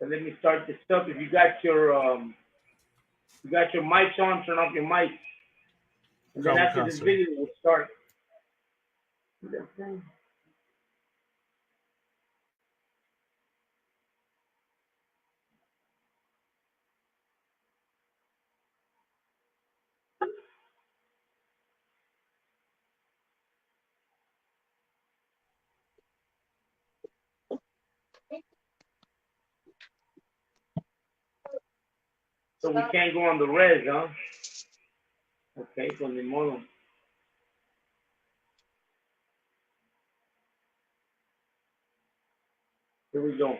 So let me start this up. If you got your mics on, turn off your mics, and then after this video, we'll start. So we can't go on the res, huh? Okay, pues ni modo. Here we go.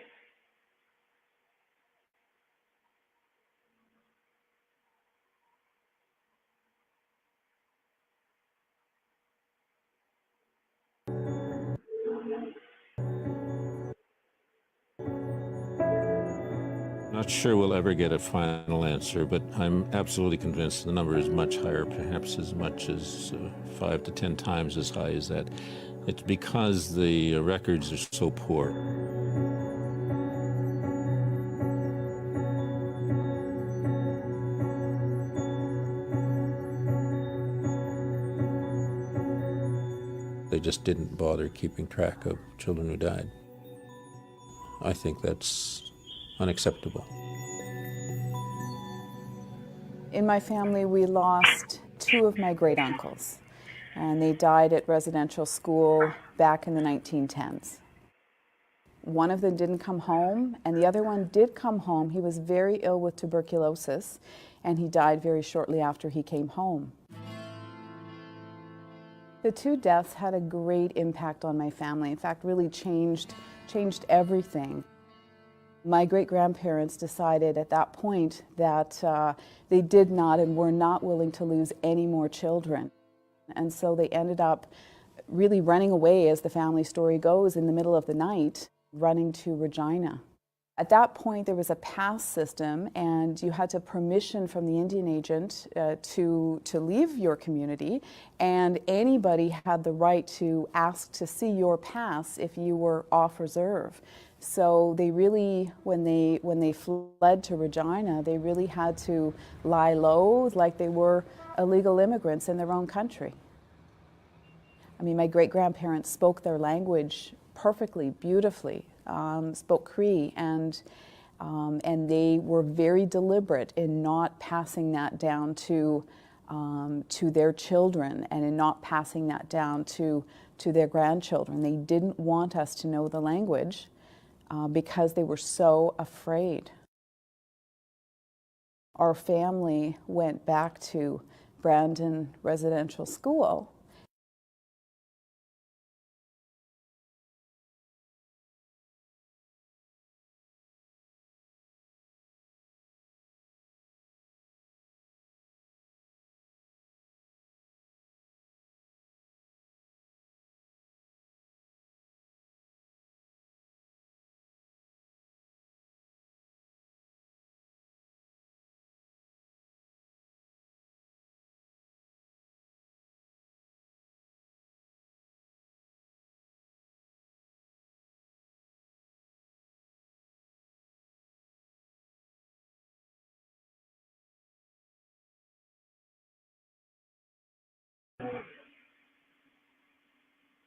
Not sure we'll ever get a final answer, but I'm absolutely convinced the number is much higher, perhaps as much as 5 to 10 times as high as that. It's because the records are so poor. They just didn't bother keeping track of children who died. I think that's unacceptable. In my family, we lost two of my great uncles, and they died at residential school back in the 1910s. One of them didn't come home, and the other one did come home. He was very ill with tuberculosis, and he died very shortly after he came home. The two deaths had a great impact on my family. In fact, really changed everything. My great-grandparents decided at that point that they did not and were not willing to lose any more children. And so they ended up really running away, as the family story goes, in the middle of the night, running to Regina. At that point, there was a pass system, and you had to have permission from the Indian agent to leave your community, and anybody had the right to ask to see your pass if you were off reserve. So they really, when they fled to Regina, they really had to lie low like they were illegal immigrants in their own country. I mean, my great-grandparents spoke their language perfectly, beautifully, spoke Cree, and they were very deliberate in not passing that down to their children, and in not passing that down to their grandchildren. They didn't want us to know the language because they were so afraid. Our family went back to Brandon Residential School.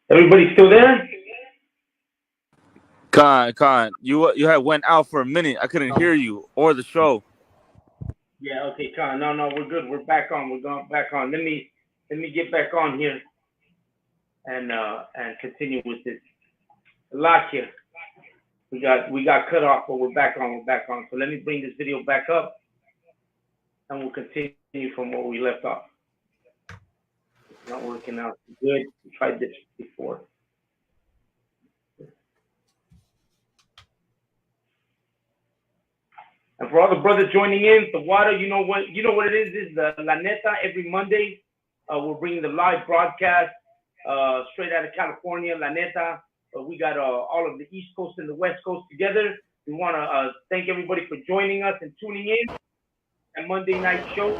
Everybody still there? Con, you had went out for a minute. I couldn't hear you or the show. Yeah, okay, Con. No, we're good. We're back on. We're going back on. Let me get back on here and continue with this. A lot here. We got cut off, but we're back on. We're back on. So let me bring this video back up, and we'll continue from where we left off. It's not working out good. We tried this before. And for all the brothers joining in, the water, you know what it is. This is the La Neta every Monday. We're bringing the live broadcast straight out of California, La Neta. We got all of the East Coast and the West Coast together. We want to thank everybody for joining us and tuning in at Monday night show.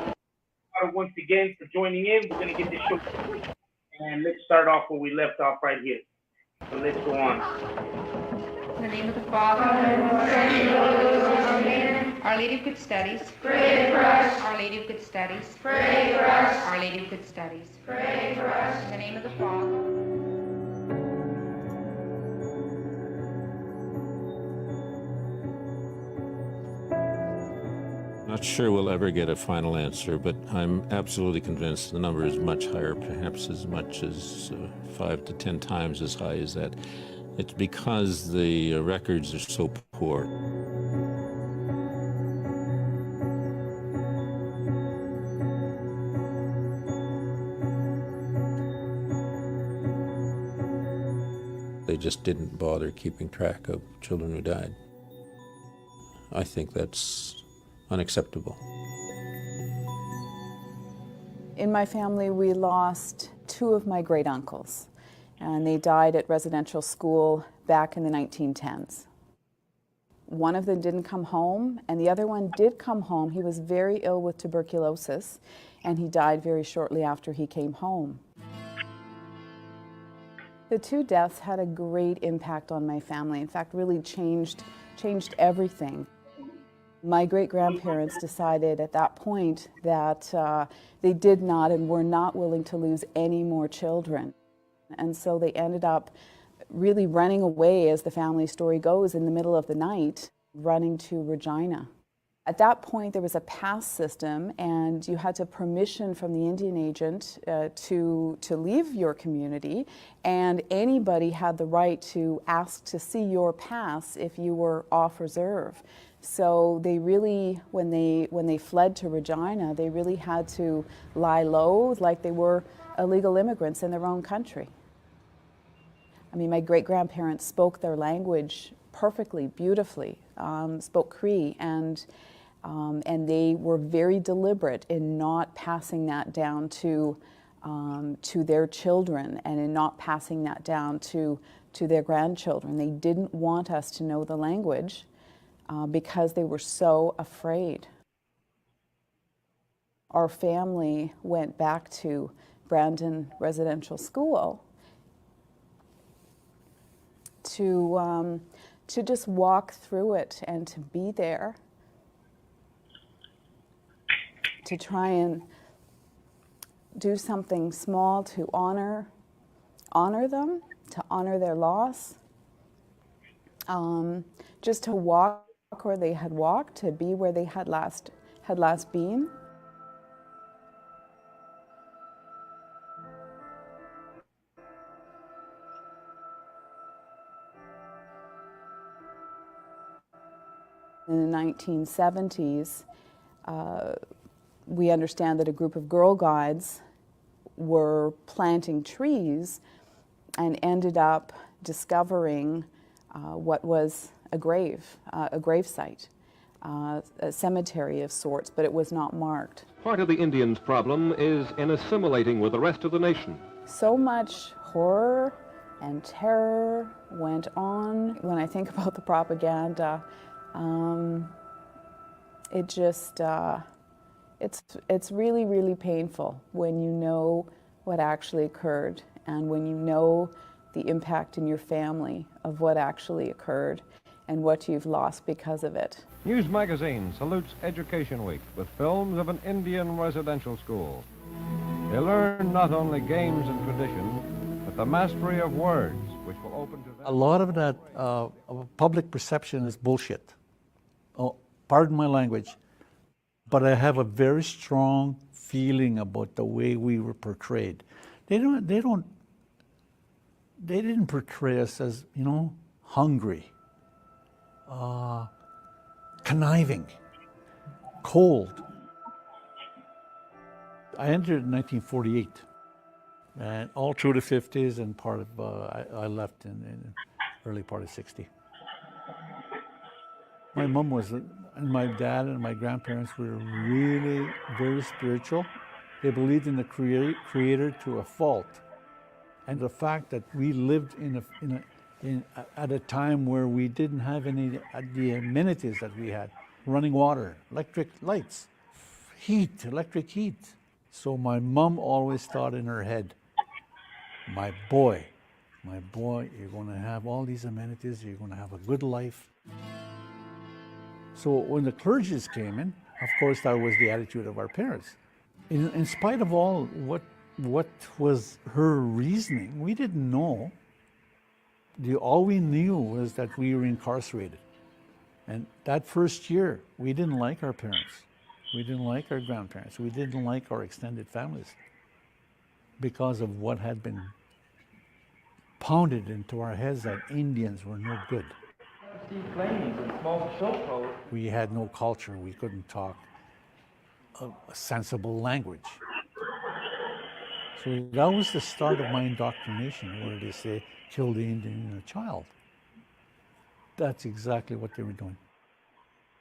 Once again for joining in. We're going to get this show and let's start off where we left off right here. So let's go on. In the name of the Father, and of the Son, Our Lady of Good Studies. Pray for us. Our Lady of Good Studies. Pray for us. Our Lady of Good Studies. Pray for us. In the name of the Father. Not sure we'll ever get a final answer, but I'm absolutely convinced the number is much higher, perhaps as much as 5 to 10 times as high as that. It's because the records are so poor. They just didn't bother keeping track of children who died. I think that's unacceptable. In my family, we lost 2 of my great uncles, and they died at residential school back in the 1910s. One of them didn't come home, and the other one did come home. He was very ill with tuberculosis, and he died very shortly after he came home. The 2 deaths had a great impact on my family. In fact, really changed everything. My great-grandparents decided at that point that they did not and were not willing to lose any more children. And so they ended up really running away, as the family story goes, in the middle of the night, running to Regina. At that point, there was a pass system, and you had to permission from the Indian agent to leave your community, and anybody had the right to ask to see your pass if you were off reserve. So they really, when they fled to Regina, they really had to lie low like they were illegal immigrants in their own country. I mean, my great-grandparents spoke their language perfectly, beautifully, spoke Cree, and they were very deliberate in not passing that down to their children and in not passing that down to their grandchildren. They didn't want us to know the language because they were so afraid. Our family went back to Brandon Residential School to just walk through it and to be there, to try and do something small to honor them, to honor their loss, just to walk where they had walked, to be where they had last been. In the 1970s, we understand that a group of Girl Guides were planting trees and ended up discovering what was a grave site, a cemetery of sorts, but it was not marked. Part of the Indians' problem is in assimilating with the rest of the nation. So much horror and terror went on. When I think about the propaganda, it just, it's really, really painful when you know what actually occurred and when you know the impact in your family of what actually occurred and what you've lost because of it. News Magazine salutes Education Week with films of an Indian residential school. They learn not only games and tradition, but the mastery of words, which will open to them. A lot of that public perception is bullshit. Oh, pardon my language, but I have a very strong feeling about the way we were portrayed. They didn't portray us as, hungry, conniving, cold. I entered in 1948, and all through the 50s and part of, I left in early part of 60. My mom and my dad and my grandparents were really very spiritual. They believed in the creator to a fault. And the fact that we lived at a time where we didn't have any the amenities that we had, running water, electric lights, electric heat. So my mom always thought in her head, my boy, you're going to have all these amenities, you're going to have a good life. So when the clergies came in, of course, that was the attitude of our parents. In spite of all what was her reasoning, we didn't know. All we knew was that we were incarcerated. And that first year, we didn't like our parents. We didn't like our grandparents. We didn't like our extended families because of what had been pounded into our heads that Indians were no good. We had no culture. We couldn't talk a sensible language. So that was the start of my indoctrination, where they say, kill the Indian in a child. That's exactly what they were doing.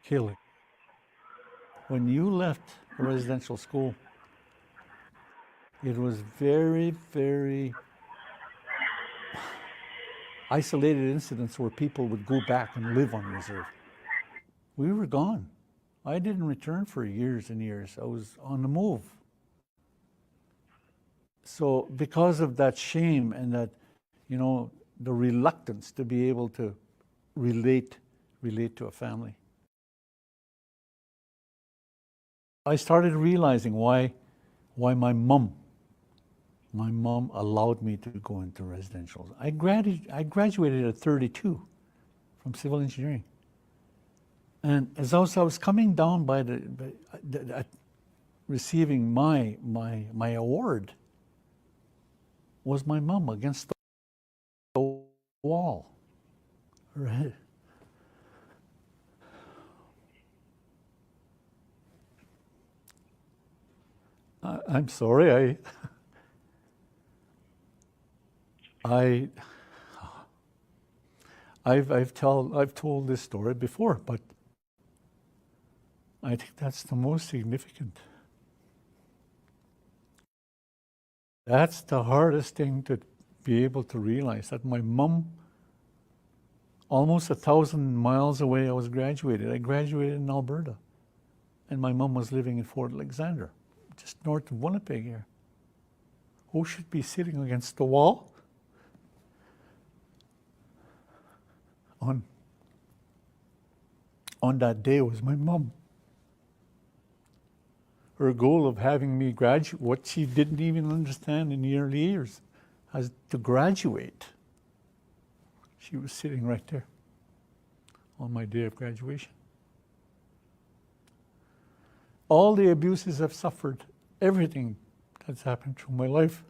Killing. When you left a residential school, it was very, very isolated incidents where people would go back and live on reserve. We were gone. I didn't return for years and years. I was on the move. So because of that shame and that, the reluctance to be able to relate to a family, I started realizing why my mom allowed me to go into residential. I graduated at 32 from civil engineering. And as I was coming down by receiving my award, was my mom against the wall. Right. I'm sorry. I've told this story before, but I think that's the most significant. That's the hardest thing to be able to realize, that my mom, almost 1,000 miles away, I was graduated. I graduated in Alberta, and my mom was living in Fort Alexander, just north of Winnipeg here. Who should be sitting against the wall? On that day was my mom. Her goal of having me graduate, what she didn't even understand in the early years, as to graduate. She was sitting right there on my day of graduation. All the abuses I've suffered, everything that's happened through my life,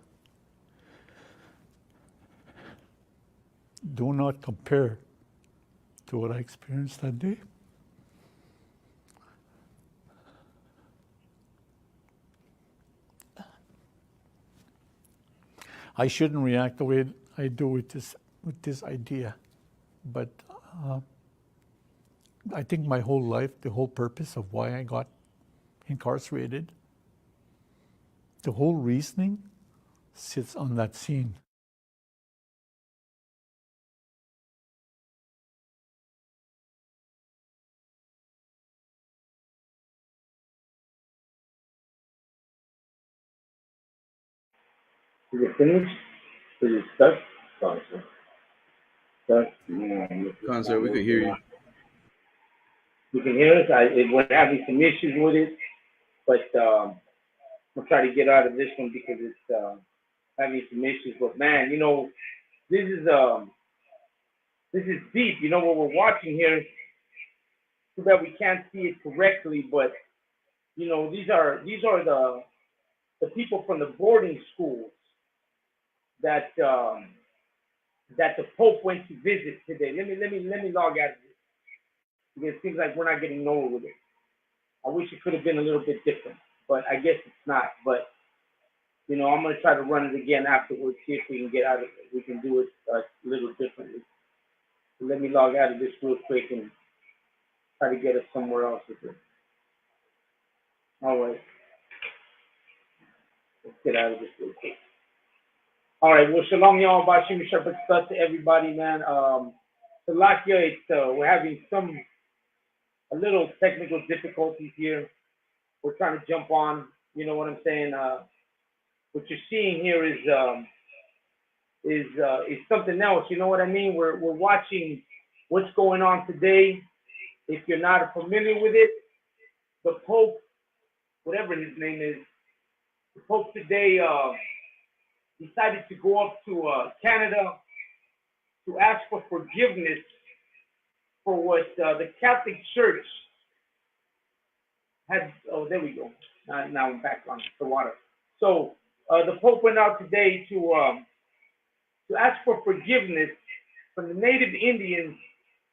do not compare to what I experienced that day. I shouldn't react the way I do with this idea, but I think my whole life, the whole purpose of why I got incarcerated, the whole reasoning sits on that scene. Is it finished? Is it stuck? Stuck? Concert, we could hear you. You can hear us? We're having some issues with it, but I'm trying to get out of this one because it's having some issues. But man, this is deep. What we're watching here. Too bad we can't see it correctly, but these are the people from the boarding schools that the Pope went to visit today. Let me log out of this, because it seems like we're not getting nowhere with it. I wish it could have been a little bit different, but I guess it's not. But I'm gonna try to run it again afterwards, see if we can get out of it. We can do it a little differently. So let me log out of this real quick and try to get us somewhere else with it. All right. Let's get out of this real quick. All right. Well, shalom, y'all. Bashim Shabbat Shalom to everybody, man. Salakia, we're having a little technical difficulties here. We're trying to jump on. You know what I'm saying? What you're seeing here is something else. You know what I mean? We're watching what's going on today If you're not familiar with it, the Pope, whatever his name is, the Pope today decided to go up to Canada to ask for forgiveness for what the Catholic Church had. Oh, there we go. Now I'm back on the water. So the Pope went out today to ask for forgiveness from the Native Indians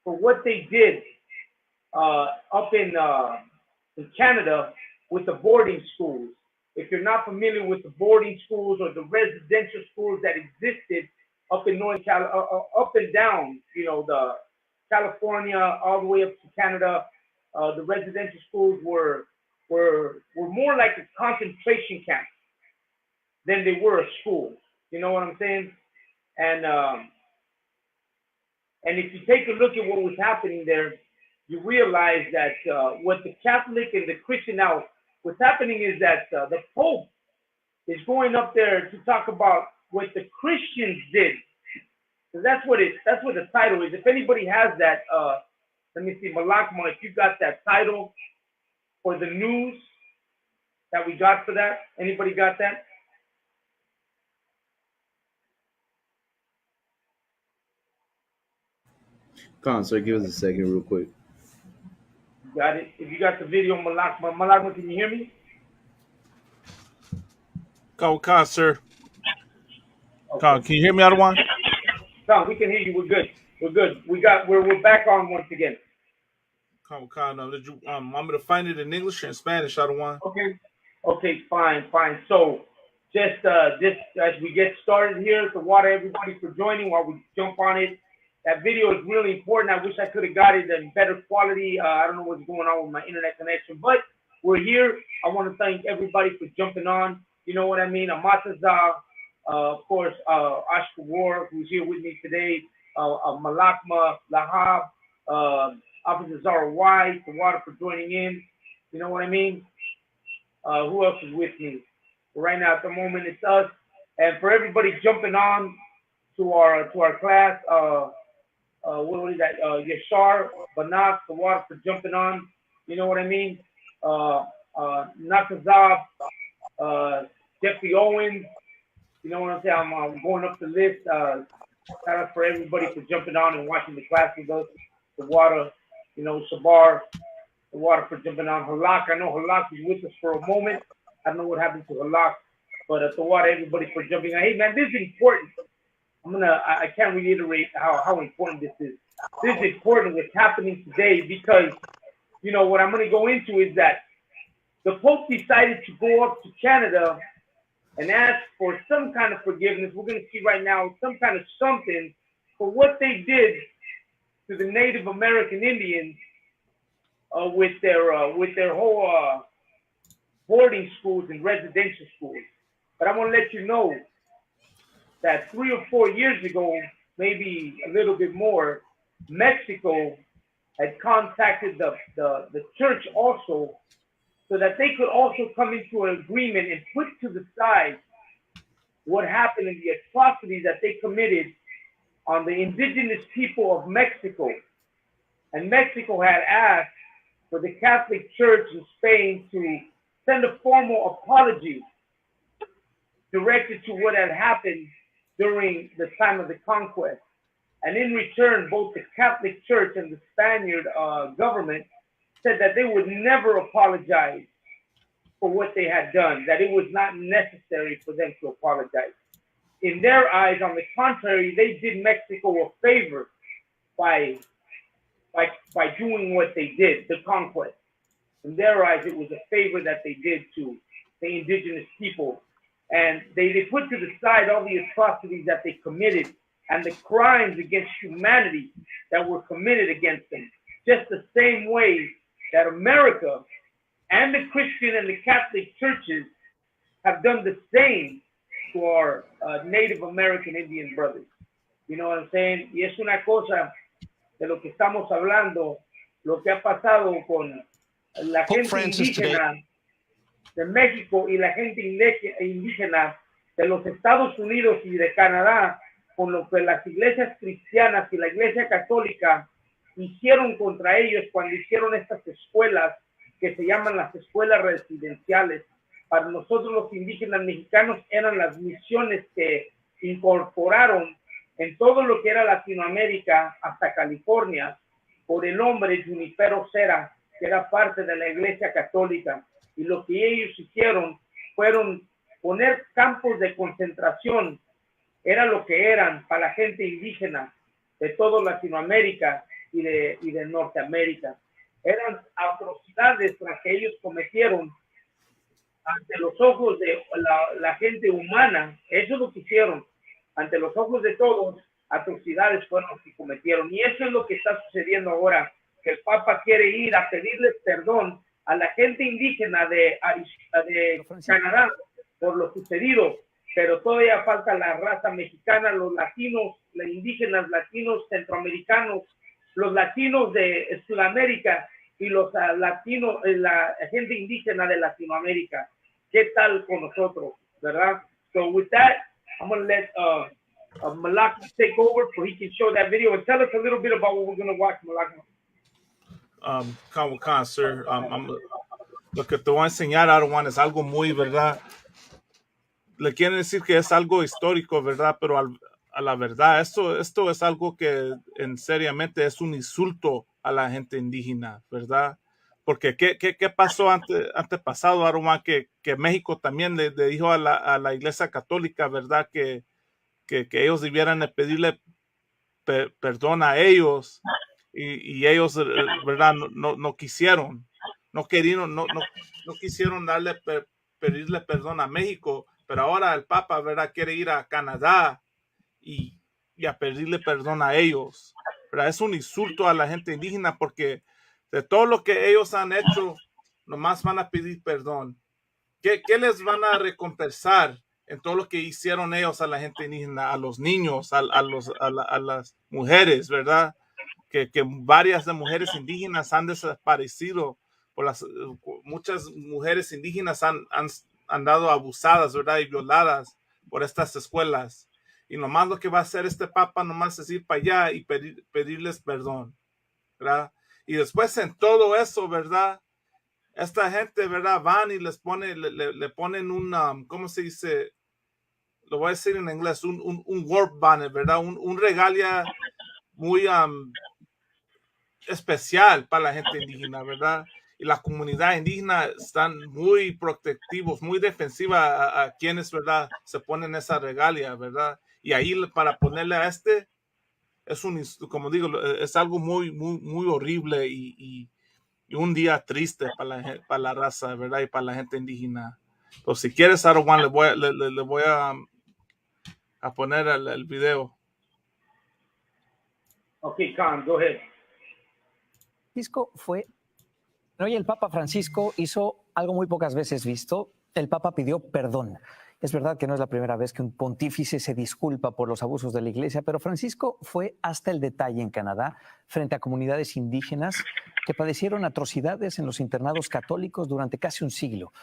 for what they did up in Canada with the boarding schools. If you're not familiar with the boarding schools or the residential schools that existed up in Northern up and down, the California all the way up to Canada, the residential schools were more like a concentration camp than they were a school. You know what I'm saying? And if you take a look at what was happening there, you realize that what the Catholic and the Christian now, what's happening is that the Pope is going up there to talk about what the Christians did. So that's what the title is. If anybody has that, let me see, Malakma, if you got that title for the news that we got for that, anybody got that? Sir, give us a second real quick. Got it. If you got the video, Malakma, can you hear me? Sir. Okay. Can you hear me, Adawan? No, we can hear you. We're good. We're good. We're back on once again. Did you want me to find it in English or in Spanish, Adawan? Okay, fine. So just as we get started here, to water everybody for joining while we jump on it. That video is really important. I wish I could have got it in better quality. I don't know what's going on with my internet connection, but we're here. I want to thank everybody for jumping on. You know what I mean? Amataza, of course, Ashka War, who's here with me today, Malakma, Lahab, Officer Zara White, the water for joining in. You know what I mean? Who else is with me? Right now, at the moment, it's us. And for everybody jumping on to our class, what is that? Yashar, Banak, the water for jumping on. You know what I mean? Nakazab, Jeffrey Owens. You know what I'm saying? I'm going up the list. Shout out for everybody for jumping on and watching the class with us. The water, Shabar, the water for jumping on. Halak, I know Halak is with us for a moment. I don't know what happened to Halak, but the water, everybody for jumping on. Hey man, this is important. I can't reiterate how important this is. This is important what's happening today because, what I'm going to go into is that the Pope decided to go up to Canada and ask for some kind of forgiveness. We're going to see right now some kind of something for what they did to the Native American Indians with their whole boarding schools and residential schools. But I'm going to let you know that 3 or 4 years ago, maybe a little bit more, Mexico had contacted the church also so that they could also come into an agreement and put to the side what happened in the atrocities that they committed on the indigenous people of Mexico. And Mexico had asked for the Catholic Church in Spain to send a formal apology directed to what had happened during the time of the conquest. And in return, both the Catholic Church and the Spaniard government said that they would never apologize for what they had done, that it was not necessary for them to apologize. In their eyes, on the contrary, they did Mexico a favor by doing what they did, the conquest. In their eyes, it was a favor that they did to the indigenous people. And they put to the side all the atrocities that they committed and the crimes against humanity that were committed against them. Just the same way that America and the Christian and the Catholic churches have done the same to our Native American Indian brothers. You know what I'm saying? Y es una cosa de lo que estamos hablando, lo que ha pasado con la gente indígena de México y la gente indígena de los Estados Unidos y de Canadá, con lo que las iglesias cristianas y la iglesia católica hicieron contra ellos cuando hicieron estas escuelas que se llaman las escuelas residenciales. Para nosotros los indígenas mexicanos eran las misiones que incorporaron en todo lo que era Latinoamérica hasta California por el hombre Junipero Serra, que era parte de la Iglesia Católica. Y lo que ellos hicieron fueron poner campos de concentración, era lo que eran para la gente indígena de toda Latinoamérica y de Norteamérica. Eran atrocidades las que ellos cometieron ante los ojos de la gente humana. Eso es lo que hicieron. Ante los ojos de todos, atrocidades fueron los que cometieron. Y eso es lo que está sucediendo ahora, que el Papa quiere ir a pedirles perdón a la gente indígena de Canadá por lo sucedido, pero todavía falta la raza mexicana, los latinos, los indígenas latinos, centroamericanos, los latinos de Sudamérica y los latinos, la gente indígena de Latinoamérica. ¿Qué tal con nosotros, verdad? So with that, I'm going to let Malaki take over so he can show that video and tell us a little bit about what we're going to watch, Malaki. Khan, sir, lo que te voy a enseñar, Arwan, es algo muy, ¿verdad? Le quieren decir que es algo histórico, ¿verdad? Pero a la verdad, esto es algo que seriamente es un insulto a la gente indígena, ¿verdad? Porque ¿qué pasó antepasado, Arwan? Que México también le dijo a la Iglesia Católica, ¿verdad? Que ellos debieran pedirle perdón a ellos y ellos, ¿verdad? No quisieron, no quisieron pedirle perdón a México, pero ahora el Papa, ¿verdad? Quiere ir a Canadá y a pedirle perdón a ellos, ¿verdad? Es un insulto a la gente indígena porque de todo lo que ellos han hecho, nomás van a pedir perdón. ¿Qué les van a recompensar en todo lo que hicieron ellos a la gente indígena, a los niños, a las mujeres, ¿verdad? Que varias de mujeres indígenas han desaparecido, muchas mujeres indígenas han dado abusadas, ¿verdad? Y violadas por estas escuelas. Y nomás lo que va a hacer este Papa nomás es ir para allá y pedirles perdón, ¿verdad? Y después en todo eso, ¿verdad? Esta gente, ¿verdad? Van y le ponen un, ¿cómo se dice? Lo voy a decir en inglés, un work banner, ¿verdad? Un regalia muy especial para la gente indígena, ¿verdad? Y la comunidad indígena están muy protectivos, muy defensiva a quienes, ¿verdad? Se ponen esa regalia, ¿verdad? Y ahí para ponerle a como digo, es algo muy, muy, muy horrible y un día triste para la raza, ¿verdad? Y para la gente indígena. Pero si quieres, Arwan, le voy a poner el video. Okay, Khan, go ahead. Hoy el Papa Francisco hizo algo muy pocas veces visto. El Papa pidió perdón. Es verdad que no es la primera vez que un pontífice se disculpa por los abusos de la Iglesia, pero Francisco fue hasta el detalle en Canadá frente a comunidades indígenas que padecieron atrocidades en los internados católicos durante casi un siglo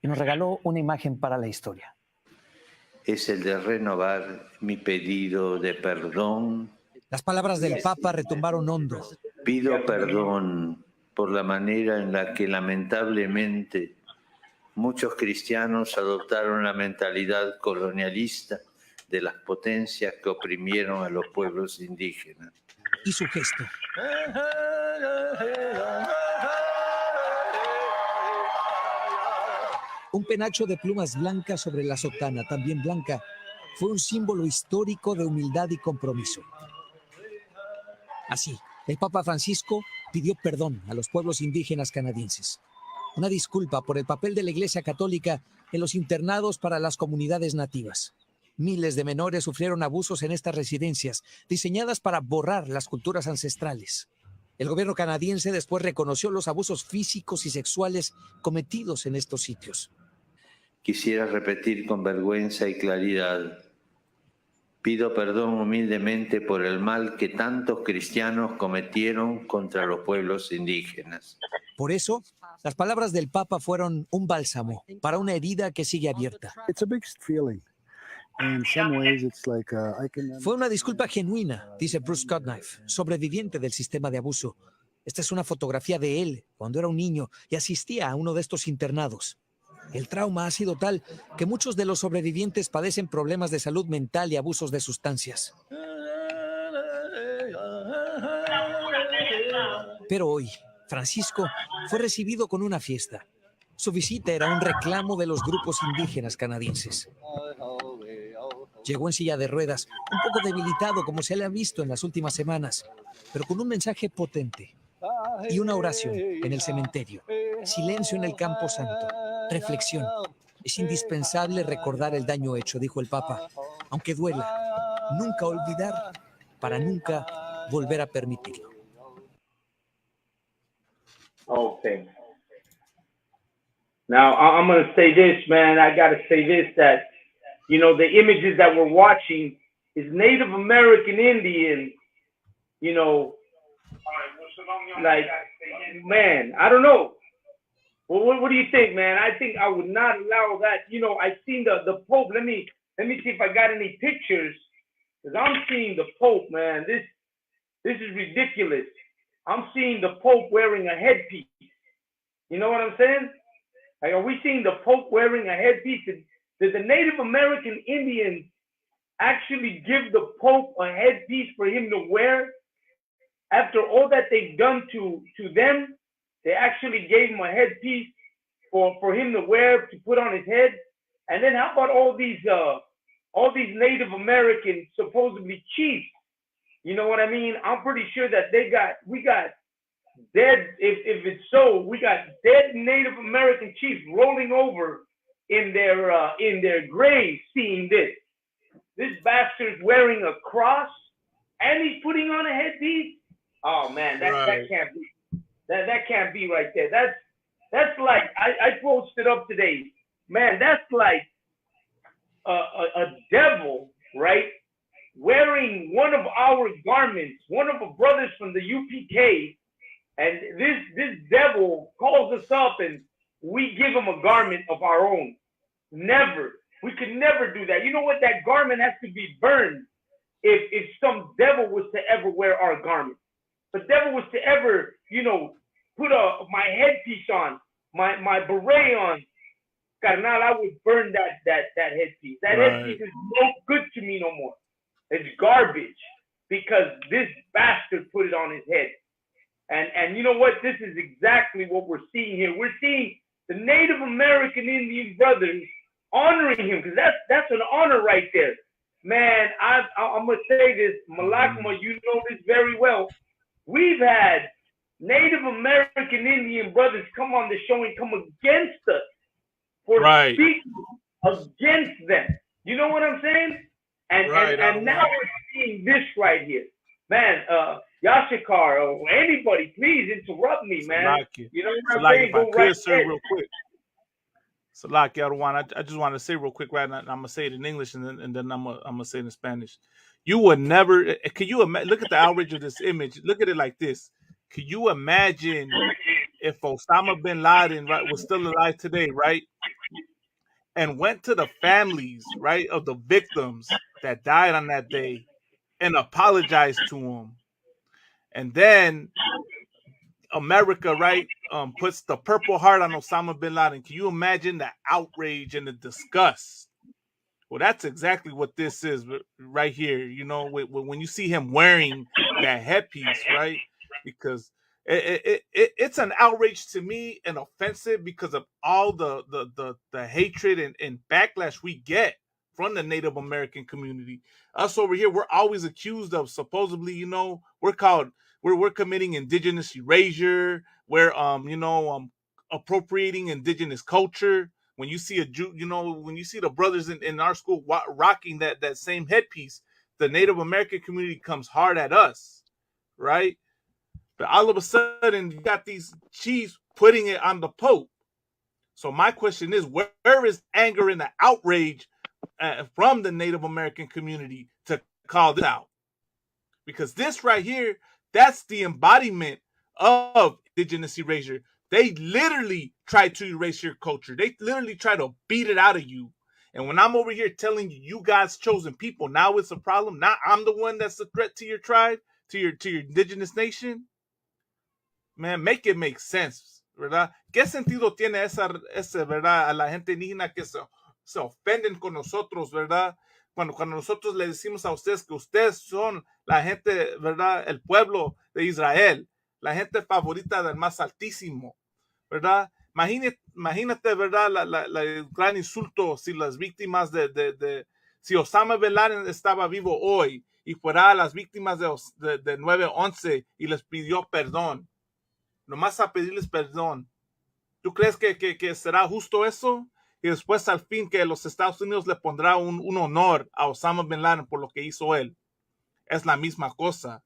y nos regaló una imagen para la historia. Es el de renovar mi pedido de perdón. Las palabras del Papa retumbaron hondo. Pido perdón por la manera en la que lamentablemente muchos cristianos adoptaron la mentalidad colonialista de las potencias que oprimieron a los pueblos indígenas. Y su gesto. Un penacho de plumas blancas sobre la sotana, también blanca, fue un símbolo histórico de humildad y compromiso. Así, el Papa Francisco pidió perdón a los pueblos indígenas canadienses. Una disculpa por el papel de la Iglesia Católica en los internados para las comunidades nativas. Miles de menores sufrieron abusos en estas residencias, diseñadas para borrar las culturas ancestrales. El gobierno canadiense después reconoció los abusos físicos y sexuales cometidos en estos sitios. Quisiera repetir con vergüenza y claridad. Pido perdón humildemente por el mal que tantos cristianos cometieron contra los pueblos indígenas. Por eso, las palabras del Papa fueron un bálsamo para una herida que sigue abierta. It's a mixed feeling. Fue una disculpa genuina, dice Bruce Cudknife, sobreviviente del sistema de abuso. Esta es una fotografía de él cuando era un niño y asistía a uno de estos internados. El trauma ha sido tal que muchos de los sobrevivientes padecen problemas de salud mental y abusos de sustancias. Pero hoy, Francisco fue recibido con una fiesta. Su visita era un reclamo de los grupos indígenas canadienses. Llegó en silla de ruedas, un poco debilitado como se le ha visto en las últimas semanas, pero con un mensaje potente y una oración en el cementerio. Silencio en el Campo Santo. Reflexión. Es indispensable recordar el daño hecho, dijo el Papa. Aunque duela, nunca olvidar para nunca volver a permitirlo. Okay. Now, I'm going to say this, man. I got to say this, that, you know, the images that we're watching is Native American Indian, you know, like, man, I don't know. Well, what do you think, man? I think I would not allow that. You know, I seen the Pope. Let me see if I got any pictures, because I'm seeing the Pope, man. This is ridiculous. I'm seeing the Pope wearing a headpiece. You know what I'm saying? Like, are we seeing the Pope wearing a headpiece? Did the Native American Indians actually give the Pope a headpiece for him to wear? After all that they've done to them, they actually gave him a headpiece for him to wear, to put on his head. And then how about all these Native American supposedly chiefs? You know what I mean? I'm pretty sure that we got dead, if it's so, we got dead Native American chiefs rolling over in their graves seeing this. This bastard's wearing a cross and he's putting on a headpiece. Oh man, that can't be. That can't be right there. That's like, I posted up today, man. That's like a devil, right? Wearing one of our garments, one of the brothers from the UPK, and this devil calls us up and we give him a garment of our own. Never. We could never do that. You know what? That garment has to be burned if some devil was to ever wear our garment. If the devil was to ever, you know, put my headpiece on, my beret on, carnal, I would burn that headpiece. That headpiece is no good to me no more. It's garbage because this bastard put it on his head. And you know what? This is exactly what we're seeing here. We're seeing the Native American Indian brothers honoring him, because that's an honor right there. Man, I'm going to say this, Malakma, you know this very well. We've had Native American Indian brothers come on the show and come against us for speaking against them. You know what I'm saying? And now we're seeing this right here. Man, Yashikar or anybody, please interrupt me, man. You know what I'm saying? Go right there. Real quick. Salaki, I just want to say real quick, right now, I'm gonna say it in English and then I'm gonna say it in Spanish. You would never. Can you look at the outrage of this image? Look at it like this. Can you imagine if Osama bin Laden, right, was still alive today, right, and went to the families, right, of the victims that died on that day and apologized to them, and then America, right, puts the Purple Heart on Osama bin Laden. Can you imagine the outrage and the disgust? Well, that's exactly what this is right here. You know, when you see him wearing that headpiece, right? Because it's an outrage to me and offensive because of all the hatred and backlash we get from the Native American community. Us over here, we're always accused of supposedly, you know, we're committing indigenous erasure. We're appropriating indigenous culture. When you see a Jew, you know, when you see the brothers in our school rocking that same headpiece, the Native American community comes hard at us, right? But all of a sudden, you got these chiefs putting it on the Pope. So my question is, where is anger and the outrage from the Native American community to call this out? Because this right here, that's the embodiment of indigenous erasure. They literally try to erase your culture. They literally try to beat it out of you. And when I'm over here telling you, you God's chosen people, now it's a problem. Now I'm the one that's a threat to your tribe, to your indigenous nation. Man, make it make sense, ¿verdad? ¿Qué sentido tiene ese, verdad, a la gente indígena que se ofenden con nosotros, ¿verdad? Cuando nosotros le decimos a ustedes que ustedes son la gente, ¿verdad? El pueblo de Israel, la gente favorita del más altísimo, ¿verdad? Imagínate, ¿verdad? El gran insulto si las víctimas si Osama Bin Laden estaba vivo hoy y fuera a las víctimas de 9/11 y les pidió perdón, nomás a pedirles perdón. ¿Tú crees que será justo eso? Y después al fin que los Estados Unidos le pondrá un honor a Osama Bin Laden por lo que hizo él. Es la misma cosa,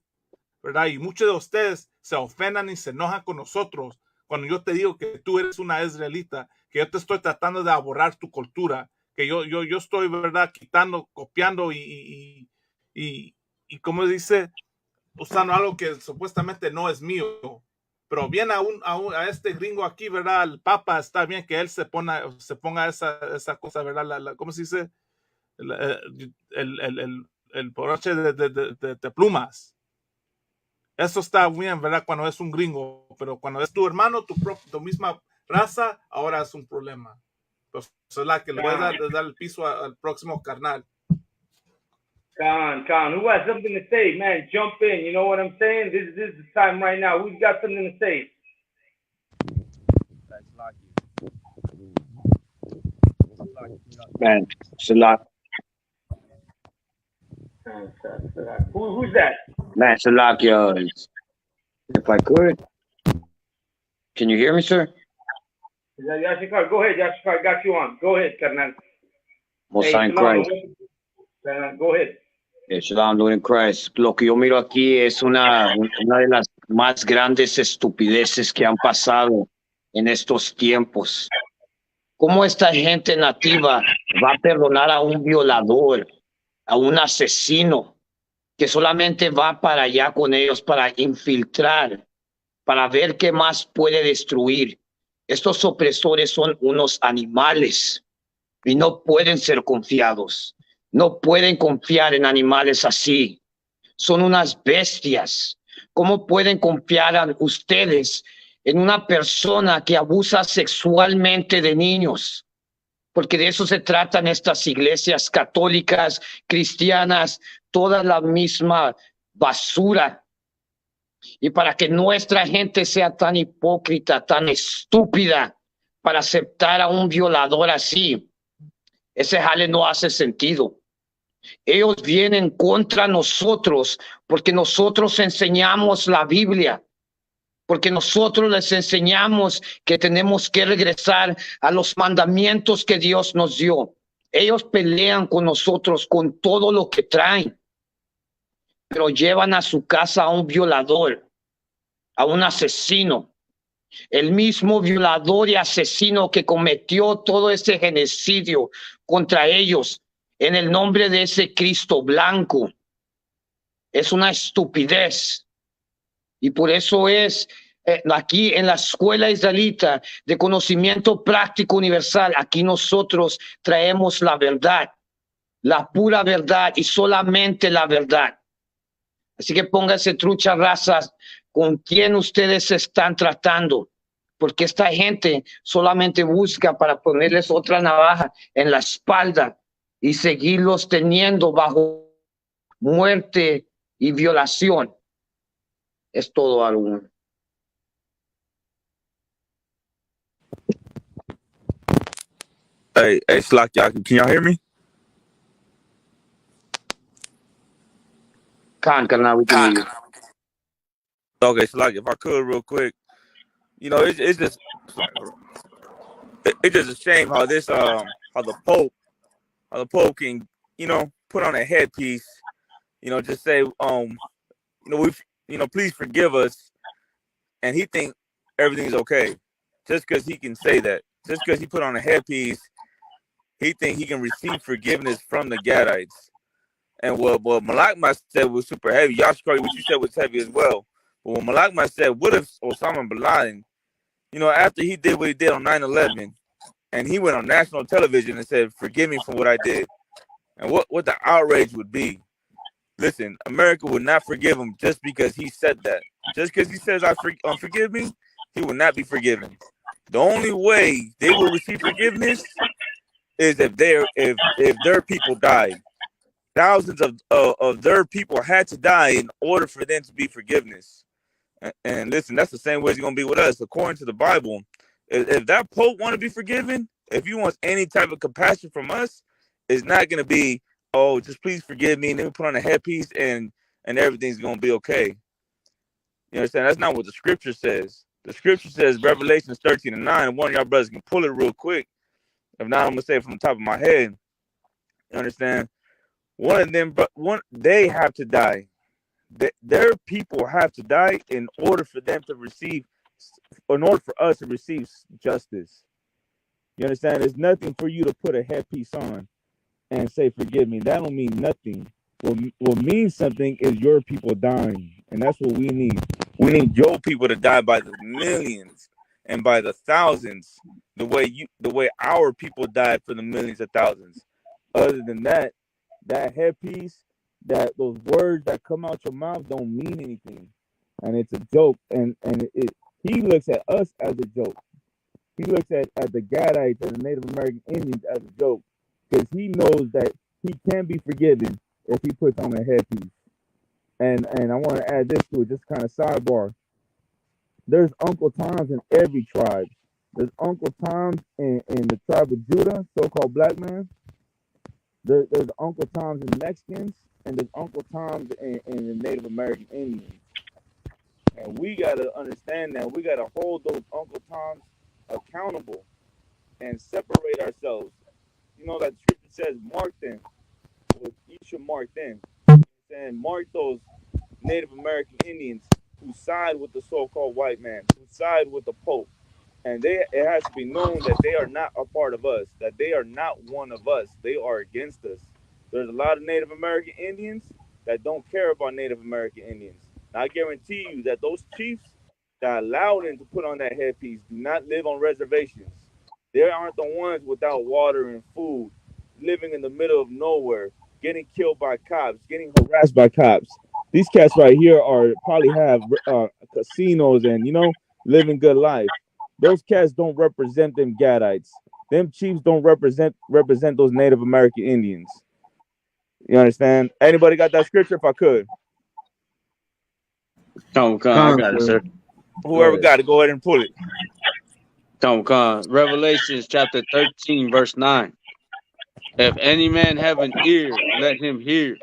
¿verdad? Y muchos de ustedes se ofendan y se enojan con nosotros cuando yo te digo que tú eres una israelita, que yo te estoy tratando de borrar tu cultura, que yo estoy, ¿verdad? Quitando, copiando y como dice, usando algo que supuestamente no es mío. Pero bien a este gringo aquí, ¿verdad? El Papa, está bien que él se ponga esa cosa, ¿verdad? ¿Cómo se dice? El broche de plumas. Eso está bien, ¿verdad? Cuando es un gringo. Pero cuando es tu hermano, tu misma raza, ahora es un problema. Entonces, es la que le voy a dar el piso al próximo carnal. Khan, who has something to say, man? Jump in. You know what I'm saying? This is the time right now. Who's got something to say? Man, it's a lot. Who's that? Man, it's a lot, yo. If I could. Can you hear me, sir? Yashikar, go ahead. Yashikar, got you on. Go ahead, carnal. Most High in Christ. Go ahead. Shalom, Lord in Christ. Lo que yo miro aquí es una de las más grandes estupideces que han pasado en estos tiempos. ¿Cómo esta gente nativa va a perdonar a un violador, a un asesino, que solamente va para allá con ellos para infiltrar, para ver qué más puede destruir? Estos opresores son unos animales y no pueden ser confiados. No pueden confiar en animales así. Son unas bestias. ¿Cómo pueden confiar ustedes en una persona que abusa sexualmente de niños? Porque de eso se tratan estas iglesias católicas, cristianas, toda la misma basura. Y para que nuestra gente sea tan hipócrita, tan estúpida, para aceptar a un violador así, ese jale no hace sentido. Ellos vienen contra nosotros porque nosotros enseñamos la Biblia, porque nosotros les enseñamos que tenemos que regresar a los mandamientos que Dios nos dio. Ellos pelean con nosotros con todo lo que traen, pero llevan a su casa a un violador, a un asesino, el mismo violador y asesino que cometió todo ese genocidio contra ellos en el nombre de ese Cristo blanco. Es una estupidez. Y por eso es aquí en la escuela israelita de conocimiento práctico universal, aquí nosotros traemos la verdad, la pura verdad y solamente la verdad. Así que pónganse trucha, razas, con quién ustedes se están tratando, porque esta gente solamente busca para ponerles otra navaja en la espalda y seguirlos teniendo bajo muerte y violación. Es todo, algo. Hey, Slack, y'all, can y'all hear me? Can we can hear you. Okay, Slack, if I could real quick, you know, it's just a shame how this how the Pope can, you know, put on a headpiece, you know, just say, you know, please forgive us, and he think everything's okay, just because he can say that, just because he put on a headpiece, he think he can receive forgiveness from the Gadites. And what Malakma said was super heavy. Yashkari, what you said was heavy as well. But what Malakma said, what if Osama Bin Laden, you know, after he did what he did on 9/11, and he went on national television and said, "Forgive me for what I did," and what the outrage would be. Listen, America would not forgive him just because he said that. Just because he says, forgive me," he will not be forgiven. The only way they will receive forgiveness is if their people died. Thousands of their people had to die in order for them to be forgiveness. And listen, that's the same way it's going to be with us. According to the Bible, if that Pope want to be forgiven, if he wants any type of compassion from us, it's not going to be, "Oh, just please forgive me," and then we put on a headpiece and everything's going to be okay. You understand? That's not what the scripture says. The scripture says, Revelation 13:9, and one of y'all brothers can pull it real quick. If not, I'm going to say it from the top of my head. You understand? One of them, they have to die. Their people have to die in order for them to receive, in order for us to receive justice. You understand? There's nothing for you to put a headpiece on and say, "Forgive me." That don't mean nothing. What means something is your people dying, and that's what we need. We need your people to die by the millions and by the thousands, the way our people died for the millions of thousands. Other than that, that headpiece, those words that come out your mouth don't mean anything, and it's a joke. And he looks at us as a joke. He looks at the Gadites and the Native American Indians as a joke, because he knows that he can be forgiven if he puts on a headpiece. And I want to add this to it, just kind of sidebar. There's Uncle Toms in every tribe. There's Uncle Toms in the tribe of Judah, so-called black man. There's Uncle Toms in Mexicans, and there's Uncle Toms in the Native American Indians. And we got to understand that. We got to hold those Uncle Toms accountable and separate ourselves. You know that scripture says, mark them. Well, you should mark them. And mark those Native American Indians who side with the so-called white man, who side with the Pope. And it has to be known that they are not a part of us, that they are not one of us. They are against us. There's a lot of Native American Indians that don't care about Native American Indians. Now, I guarantee you that those chiefs that allowed them to put on that headpiece do not live on reservations. They aren't the ones without water and food, living in the middle of nowhere, getting killed by cops, getting harassed by cops. These cats right here probably have casinos and, living good life. Those cats don't represent them Gadites. Them chiefs don't represent those Native American Indians. You understand? Anybody got that scripture? If I could. I got it, sir. Whoever got it, go ahead and pull it. Revelations chapter 13, verse 9. If any man have an ear, let him hear.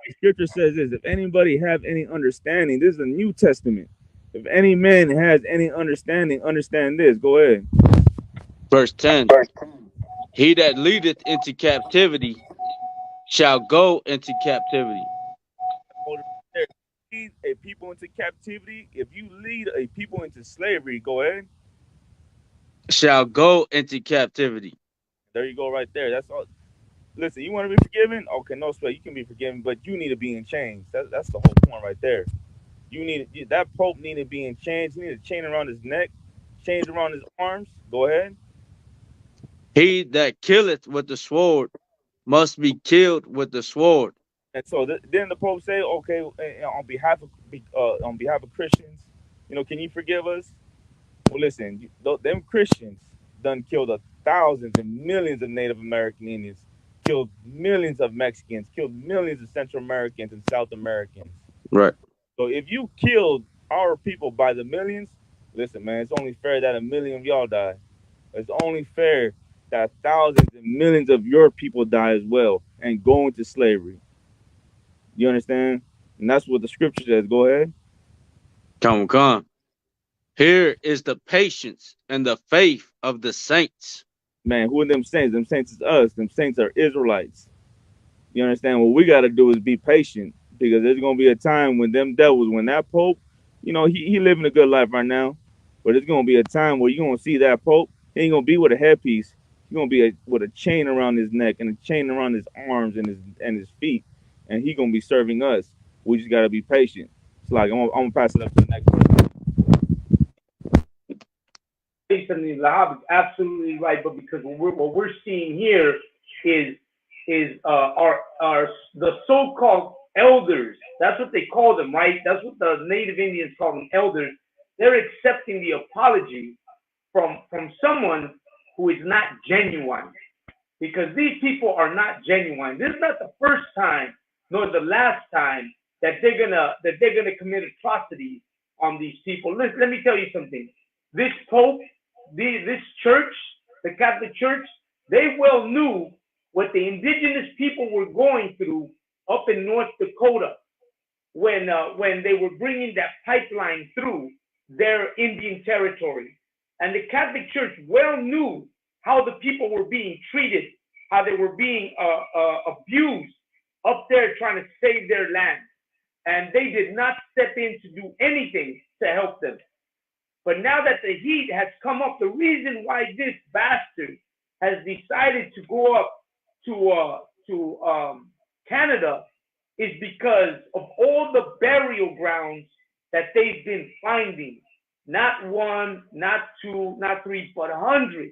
The scripture says this: if anybody have any understanding, this is the New Testament. If any man has any understanding, understand this. Go ahead. Verse 10. He that leadeth into captivity shall go into captivity. Lead a people into captivity. If you lead a people into slavery, go ahead. Shall go into captivity. There you go, right there. That's all. Listen, you want to be forgiven? Okay, no sweat. You can be forgiven, but you need to be in chains. That's the whole point right there. That Pope need to be in chains. He need a chain around his neck, chains around his arms. Go ahead. He that killeth with the sword must be killed with the sword. And so then the Pope say, okay, on behalf of Christians, can you forgive us? Well, listen, them Christians done killed thousands and millions of Native American Indians, killed millions of Mexicans, killed millions of Central Americans and South Americans. Right. So if you killed our people by the millions, listen, man, it's only fair that a million of y'all die. It's only fair that thousands and millions of your people die as well and go into slavery. You understand? And that's what the scripture says. Go ahead. Come. Here is the patience and the faith of the saints. Man, who are them saints? Them saints is us. Them saints are Israelites. You understand? What we got to do is be patient, because there's going to be a time when them devils, when that Pope, he living a good life right now, but there's going to be a time where you're going to see that Pope. He ain't going to be with a headpiece. He's going to be with a chain around his neck and a chain around his arms and his feet, and he's going to be serving us. We just got to be patient. It's like, I'm going to pass it up to the next person. say something, Lahab is absolutely right, but because what we're seeing here is the so-called elders. That's what they call them, right? That's what the native Indians call them, elders. They're accepting the apology from someone who is not genuine, because these people are not genuine. This is not the first time nor the last time that they're gonna commit atrocities on these people. Let me tell you something. This Pope, this church, the Catholic Church, they well knew what the indigenous people were going through up in North Dakota when they were bringing that pipeline through their Indian territory. And the Catholic Church well knew how the people were being treated, how they were being abused up there trying to save their land. And they did not step in to do anything to help them. But now that the heat has come up, the reason why this bastard has decided to go up to Canada is because of all the burial grounds that they've been finding. Not one, not two, not three, but 100.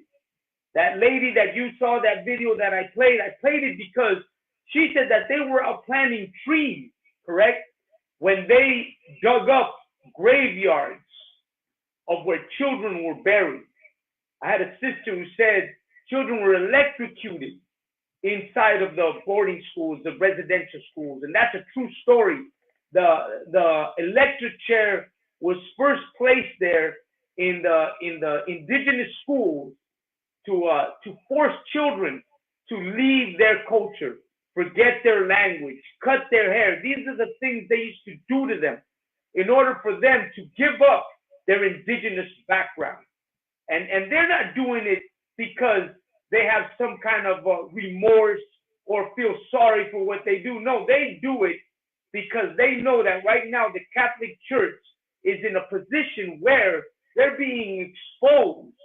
That lady that you saw, that video that I played it because she said that they were out planting trees, correct? When they dug up graveyards of where children were buried. I had a sister who said children were electrocuted inside of the boarding schools, the residential schools, and that's a true story. The electric chair was first placed there in the indigenous schools to force children to leave their culture, forget their language, cut their hair. These are the things they used to do to them in order for them to give up their indigenous background. And they're not doing it because they have some kind of remorse or feel sorry for what they do. No, they do it because they know that right now the Catholic Church is in a position where they're being exposed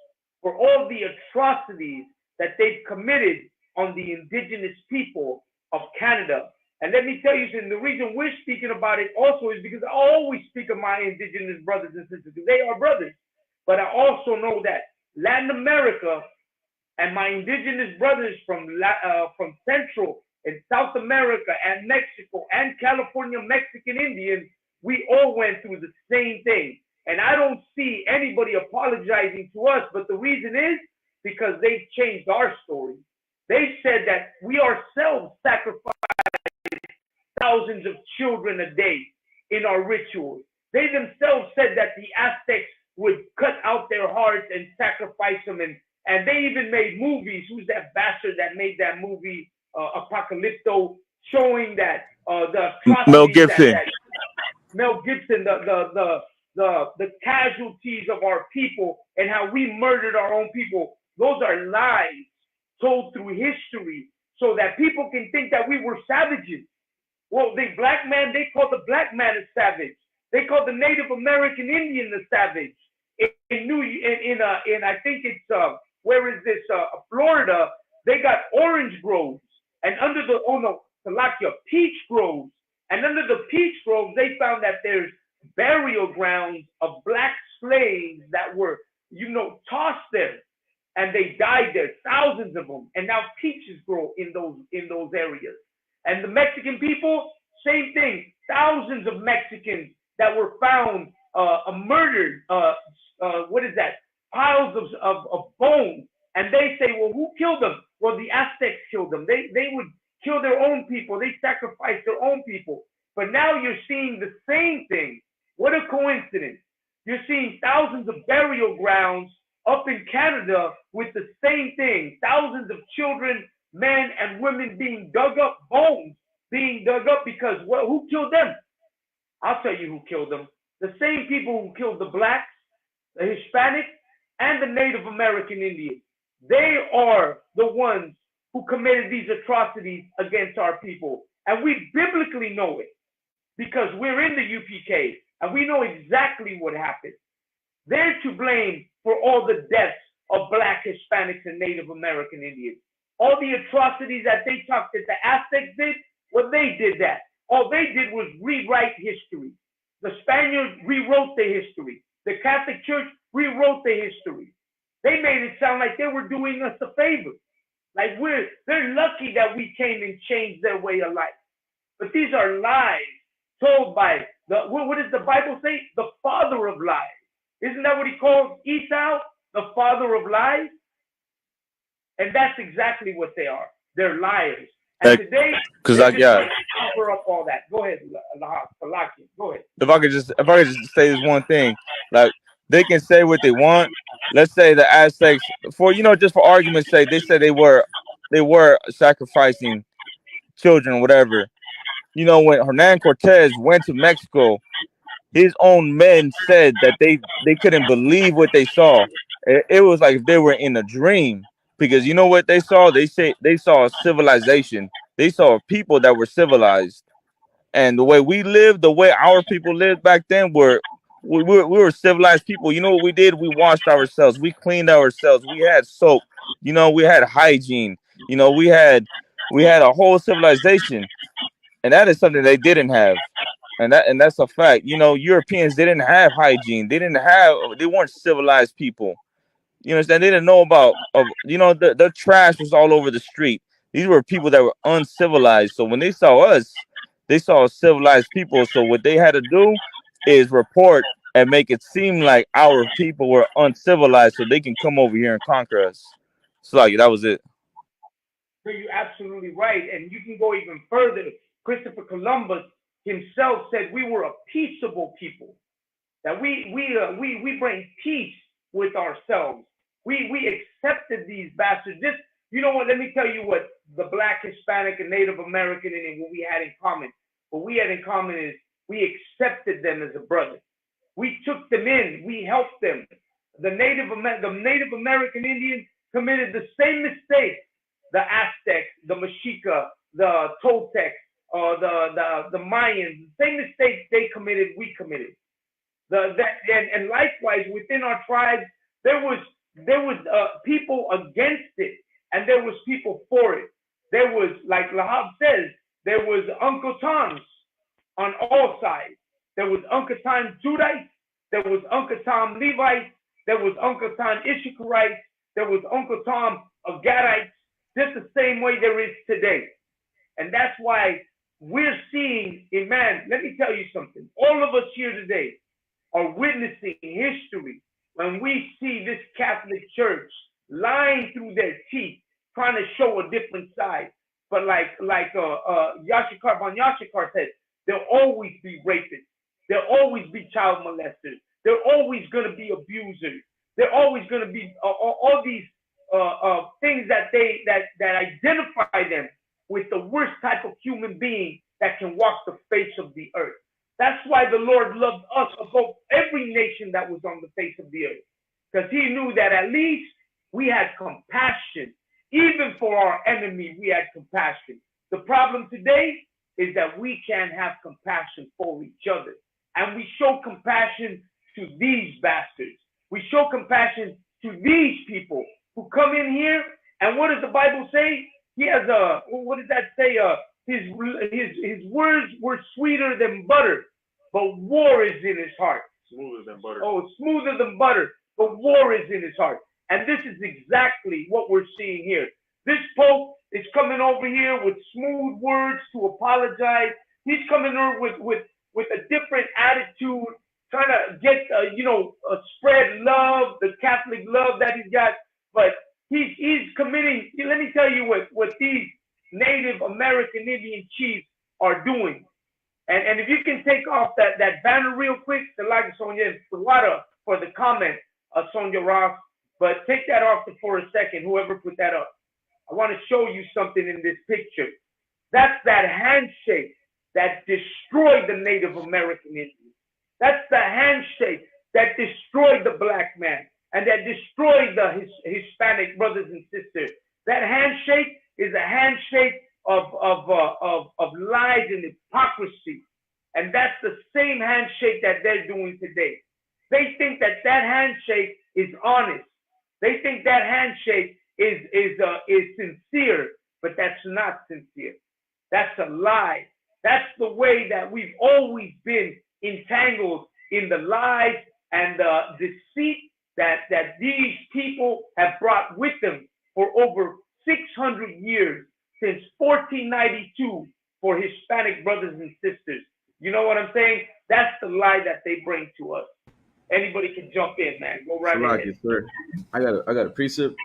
for all the atrocities that they've committed on the indigenous people of Canada. And let me tell you something, the reason we're speaking about it also is because I always speak of my indigenous brothers and sisters, because they are brothers. But I also know that Latin America and my indigenous brothers from Central and South America and Mexico and California Mexican Indians, we all went through the same thing. And I don't see anybody apologizing to us, but the reason is because they've changed our story. They said that we ourselves sacrifice thousands of children a day in our rituals. They themselves said that the Aztecs would cut out their hearts and sacrifice them, and they even made movies. Who's that bastard that made that movie, Apocalypto, showing that the Mel Gibson. Mel Gibson, the casualties of our people and how we murdered our own people. Those are lies told through history so that people can think that we were savages. Well, the black man, they call the black man a savage. They call the Native American Indian a savage. In I think it's where is this? Florida. They got orange groves, and under the peach groves, and under the peach groves, they found that there's burial grounds of black slaves that were, tossed there, and they died there, thousands of them, and now peaches grow in those areas. And the Mexican people, same thing, thousands of Mexicans that were found murdered, piles of bones. And they say, well, who killed them? Well, the Aztecs killed them. They would kill their own people. They sacrificed their own people. But now you're seeing the same thing. What a coincidence. You're seeing thousands of burial grounds up in Canada with the same thing. Thousands of children, men and women being dug up, bones being dug up because, well, who killed them? I'll tell you who killed them. The same people who killed the blacks, the Hispanics, and the Native American Indians. They are the ones who committed these atrocities against our people. And we biblically know it because we're in the UPK and we know exactly what happened. They're to blame for all the deaths of Black, Hispanics, and Native American Indians. All the atrocities that they talked that the Aztecs did, well, they did that. All they did was rewrite history. The Spaniards rewrote the history. The Catholic Church rewrote the history. They made it sound like they were doing us a favor. Like they're lucky that we came and changed their way of life. But these are lies told by what does the Bible say? The father of lies. Isn't that what he calls Esau? The father of lies? And that's exactly what they are. They're liars. And today, because they're like just yeah, trying to cover up all that. Go ahead, Falaki. Go ahead. if I could just say this one thing, like they can say what they want. Let's say the Aztecs, for just for argument's sake, they said they were sacrificing children, whatever. When Hernan Cortez went to Mexico, his own men said that they couldn't believe what they saw. It was like if they were in a dream, because you know what they saw? They say they saw a civilization. They saw people that were civilized. And the way we lived, the way our people lived back then, we were civilized people. You know what we did? We washed ourselves. We cleaned ourselves. We had soap. We had hygiene. We had a whole civilization, and that is something they didn't have. And that's a fact. Europeans didn't have hygiene. They weren't civilized people. You understand? They didn't know about the trash was all over the street. These were people that were uncivilized. So when they saw us, they saw civilized people. So what they had to do is report and make it seem like our people were uncivilized, so they can come over here and conquer us. So like that was it. So you're absolutely right, and you can go even further. Christopher Columbus himself said we were a peaceable people. That we bring peace with ourselves. We accepted these bastards. You know what? Let me tell you what the Black, Hispanic, and Native American Indian, what we had in common. What we had in common is we accepted them as a brother. We took them in. We helped them. The Native American Indians committed the same mistake. The Aztecs, the Mexica, the Toltecs, the Mayans, the same mistakes they committed, we committed. And likewise within our tribes, there was people against it, and there was people for it. There was, like Lahab says, there was Uncle Toms on all sides. There was Uncle Tom Judites, there was Uncle Tom Levites, there was Uncle Tom Issacharites, there was Uncle Tom Gadites, just the same way there is today. And that's why we're seeing, man, let me tell you something. All of us here today are witnessing history when we see this Catholic Church lying through their teeth, trying to show a different side. But like Yashikar Ban Yashikar said, there'll always be rapists. There'll always be child molesters. There'll always going to be abusers. There'll always going to be all these things that identify them with the worst type of human being that can walk the face of the earth. That's why the Lord loved us above every nation that was on the face of the earth, because he knew that at least we had compassion. Even for our enemy, we had compassion. The problem today is that we can't have compassion for each other. And we show compassion to these bastards. We show compassion to these people who come in here. And what does the Bible say? He has what does that say? His words were sweeter than butter, but war is in his heart. Smoother than butter. Oh, smoother than butter, but war is in his heart. And this is exactly what we're seeing here. This Pope is coming over here with smooth words to apologize. He's coming over with a different attitude, trying to get, spread love, the Catholic love that he's got. But he's committing, let me tell you what these Native American Indian chiefs are doing. And if you can take off that banner real quick, the like Sonia and Sawada for the comment, Sonia Ross, but take that off for a second, whoever put that up. I want to show you something in this picture. That's that handshake that destroyed the Native American Indians. That's the handshake that destroyed the black man and that destroyed the Hispanic brothers and sisters. That handshake is a handshake of lies and hypocrisy. And that's the same handshake that they're doing today. They think that handshake is honest. They think that handshake is sincere, but that's not sincere. That's a lie. That's the way that we've always been entangled in the lies and the deceit that these people have brought with them for over 600 years, since 1492, for Hispanic brothers and sisters. You know what I'm saying? That's the lie that they bring to us. Anybody can jump in, man. Go right ahead. Yes, sir. I got a precept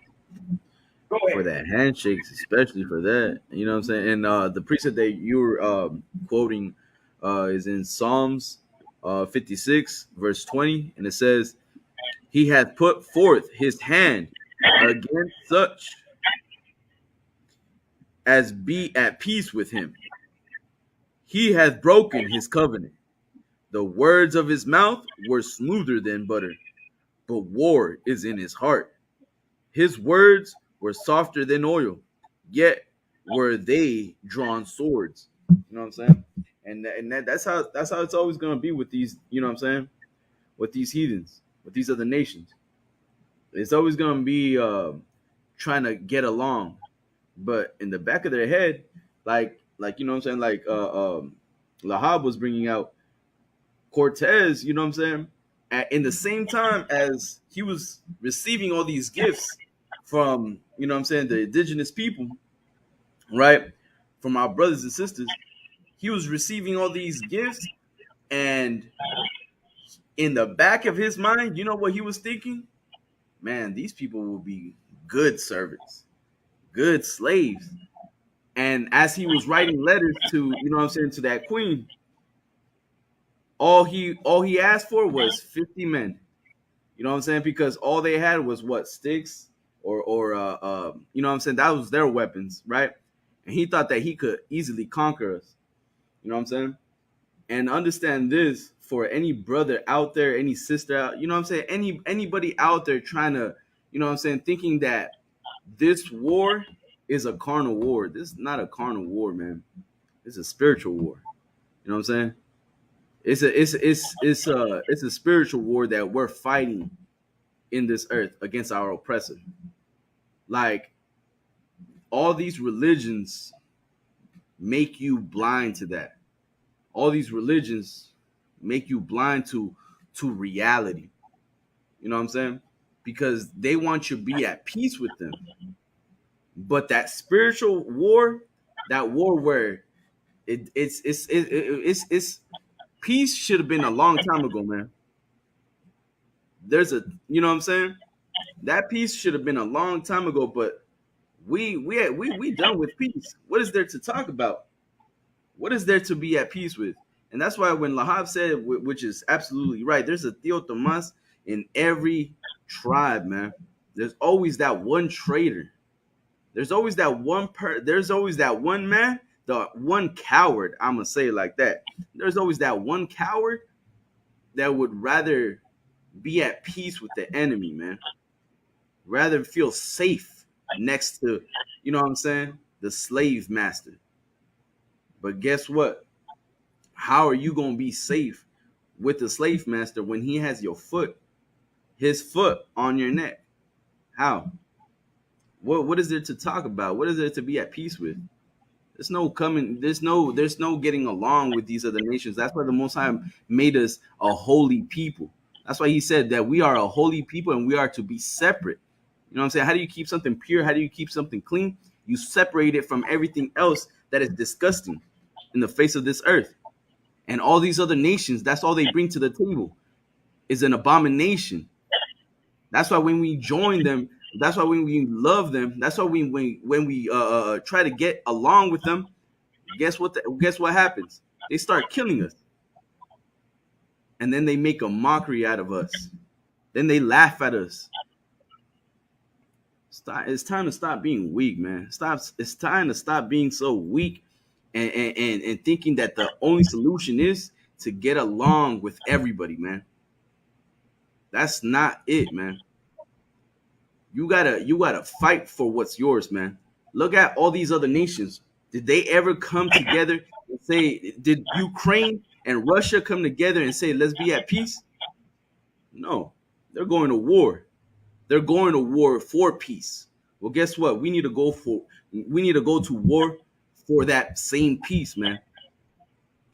Go ahead. for that handshakes, especially for that. You know what I'm saying? And the precept that you were quoting is in Psalms 56, verse 20, and it says, "He hath put forth his hand against such as be at peace with him. He hath broken his covenant. The words of his mouth were smoother than butter, but war is in his heart. His words were softer than oil, yet were they drawn swords." You know what I'm saying? And that's how it's always gonna be with these, you know what I'm saying? With these heathens, with these other nations. It's always gonna be trying to get along. But in the back of their head, like you know what I'm saying, like Lahab was bringing out, Cortez, you know what I'm saying, in the same time as he was receiving all these gifts from, you know what I'm saying, the indigenous people, right, from our brothers and sisters, he was receiving all these gifts, and in the back of his mind, you know what he was thinking? Man, these people will be good servants, good slaves. And as he was writing letters to, you know what I'm saying, to that queen, all he asked for was 50 men. You know what I'm saying? Because all they had was what, sticks or you know what I'm saying? That was their weapons, right? And he thought that he could easily conquer us. You know what I'm saying? And understand this, for any brother out there, any sister out, you know what I'm saying? Anybody out there trying to, you know what I'm saying, thinking that this war is a carnal war. This is not a carnal war, man. It's a spiritual war. You know what I'm saying? It's a spiritual war that we're fighting in this earth against our oppressor. Like, all these religions make you blind to that. All these religions make you blind to reality. You know what I'm saying? Because they want you to be at peace with them. But that spiritual war, that war where it's peace should have been a long time ago, man. You know what I'm saying? That peace should have been a long time ago, but we done with peace. What is there to talk about? What is there to be at peace with? And that's why when Lahab said, which is absolutely right, there's a Theo Tomas in every tribe, man. There's always that one traitor. There's always that one man, the one coward, I'm gonna say it like that. There's always that one coward that would rather be at peace with the enemy, man. Rather feel safe next to, you know what I'm saying, the slave master. But guess what? How are you gonna be safe with the slave master when he has his foot on your neck? How? What is there to talk about? What is there to be at peace with? There's no getting along with these other nations. That's why the Most High made us a holy people. That's why he said that we are a holy people and we are to be separate. You know what I'm saying? How do you keep something pure? How do you keep something clean? You separate it from everything else that is disgusting in the face of this earth. And all these other nations, that's all they bring to the table, is an abomination. That's why when we join them, that's why when we love them, that's why when we try to get along with them, guess what happens? They start killing us. And then they make a mockery out of us. Then they laugh at us. It's time to stop being weak, man. It's time to stop being so weak and thinking that the only solution is to get along with everybody, man. That's not it, man. You gotta fight for what's yours, man. Look at all these other nations. Did they ever come together and say, did Ukraine and Russia come together and say, let's be at peace? No, they're going to war. They're going to war for peace. Well, guess what? We need to go to war for that same peace, man.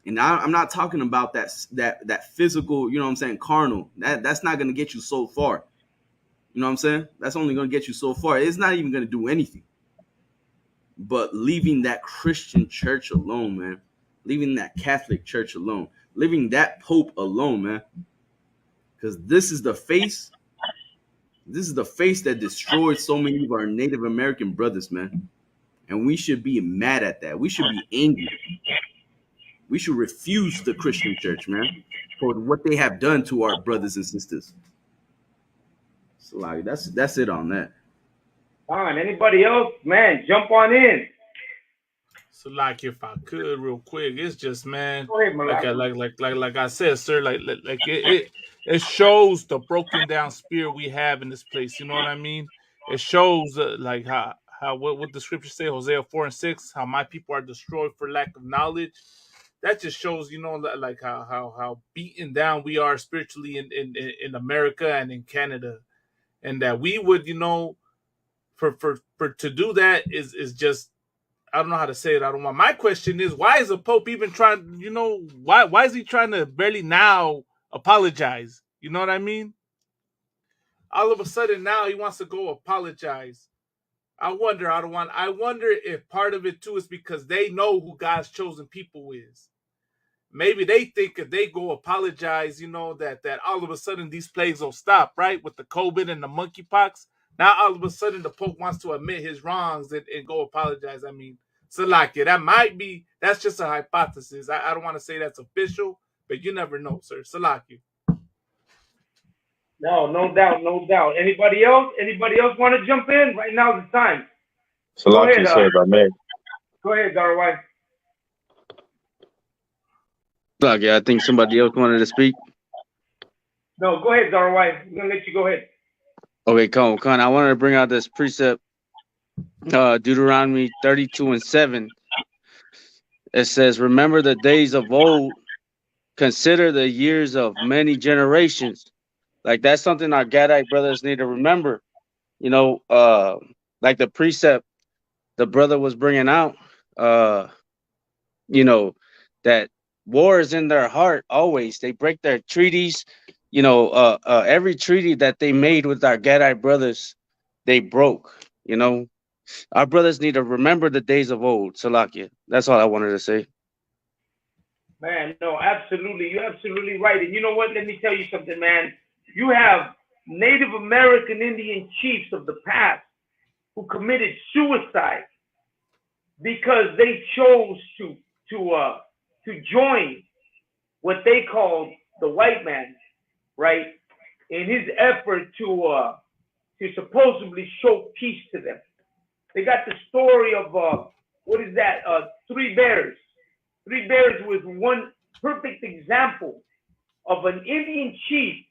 And I'm not talking about that physical, you know what I'm saying, carnal. That's not going to get you so far. You know what I'm saying? That's only going to get you so far. It's not even going to do anything. But leaving that Christian church alone, man. Leaving that Catholic church alone. Leaving that Pope alone, man. Because this is the face. This is the face that destroyed so many of our Native American brothers, man. And we should be mad at that. We should be angry. We should refuse the Christian church, man, for what they have done to our brothers and sisters. So like that's it on that. Fine. Anybody else? Man, jump on in. So like if I could real quick, it's just, man, Go ahead, like I said, sir, like it shows the broken down spirit we have in this place. You know what I mean? It shows like how what the scriptures say, Hosea 4:6, how my people are destroyed for lack of knowledge. That just shows, you know, like how beaten down we are spiritually in America and in Canada, and that we would, you know, for to do that is just, I don't know how to say it. I don't want. My question is, why is the Pope even trying? You know, why is he trying to barely now apologize? You know what I mean? All of a sudden now he wants to go apologize. I wonder if part of it too is because they know who God's chosen people is. Maybe they think if they go apologize, you know, that all of a sudden these plagues will stop, right? With the COVID and the monkeypox. Now all of a sudden the Pope wants to admit his wrongs and go apologize. I mean, Salakia, that's just a hypothesis. I don't want to say that's official, but you never know, sir. Salakia. No doubt. Anybody else want to jump in? Right now is the time. Salakia, sir, if I may. Go ahead, Darwai. Yeah, I think somebody else wanted to speak. No, go ahead, Darwai. I'm gonna let you go ahead. Okay, Khan. I wanted to bring out this precept, Deuteronomy 32:7. It says, "Remember the days of old, consider the years of many generations." Like that's something our Gadite brothers need to remember. You know, like the precept the brother was bringing out. You know, that war is in their heart always. They break their treaties. You know, every treaty that they made with our Gadite brothers, they broke. You know, our brothers need to remember the days of old. Salakia. That's all I wanted to say. Man, no, absolutely. You're absolutely right. And you know what? Let me tell you something, man. You have Native American Indian chiefs of the past who committed suicide because they chose to join what they called the white man, right? In his effort to supposedly show peace to them. They got the story of Three Bears. Three Bears was one perfect example of an Indian chief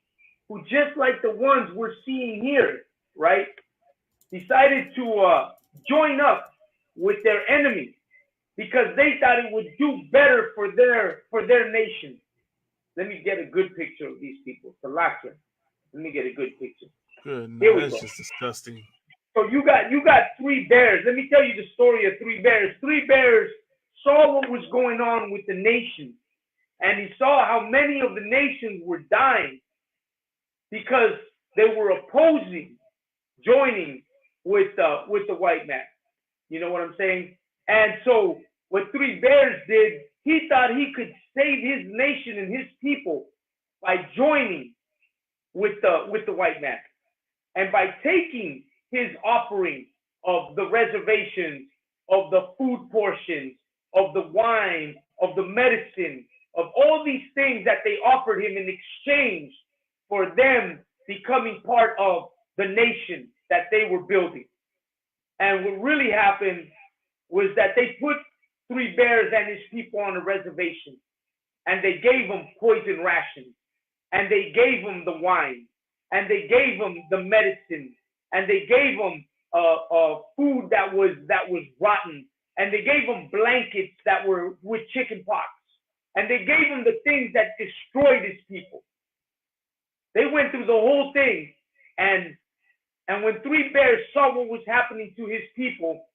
who, just like the ones we're seeing here, right, decided to join up with their enemy because they thought it would do better for their nation. Let me get a good picture of these people. Salakia. Let me get a good picture. Good. Here No, we that's go. just disgusting. So you got Three Bears. Let me tell you the story of Three Bears. Three Bears saw what was going on with the nation, and he saw how many of the nations were dying because they were opposing joining with the white man. You know what I'm saying? And so what Three Bears did, he thought he could save his nation and his people by joining with the white man, and by taking his offering of the reservations, of the food portions, of the wine, of the medicine, of all these things that they offered him in exchange for them becoming part of the nation that they were building. And what really happened was that they put Three Bears and his people on a reservation, and they gave them poison rations, and they gave them the wine, and they gave them the medicine, and they gave them food that was rotten, and they gave them blankets that were with chicken pox, and they gave them the things that destroyed his people. They went through the whole thing, and when Three Bears saw what was happening to his people,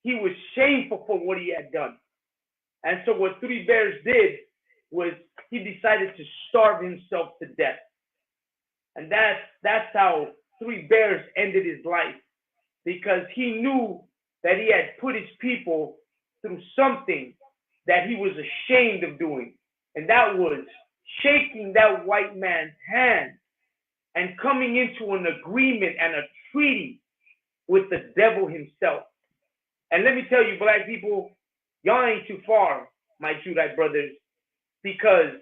he was shameful for what he had done. And so what Three Bears did was he decided to starve himself to death. And that's how three bears ended his life because he knew that he had put his people through something that he was ashamed of doing. And that was shaking that white man's hand and coming into an agreement and a treaty with the devil himself. And let me tell you, black people, y'all ain't too far, my Judite brothers, because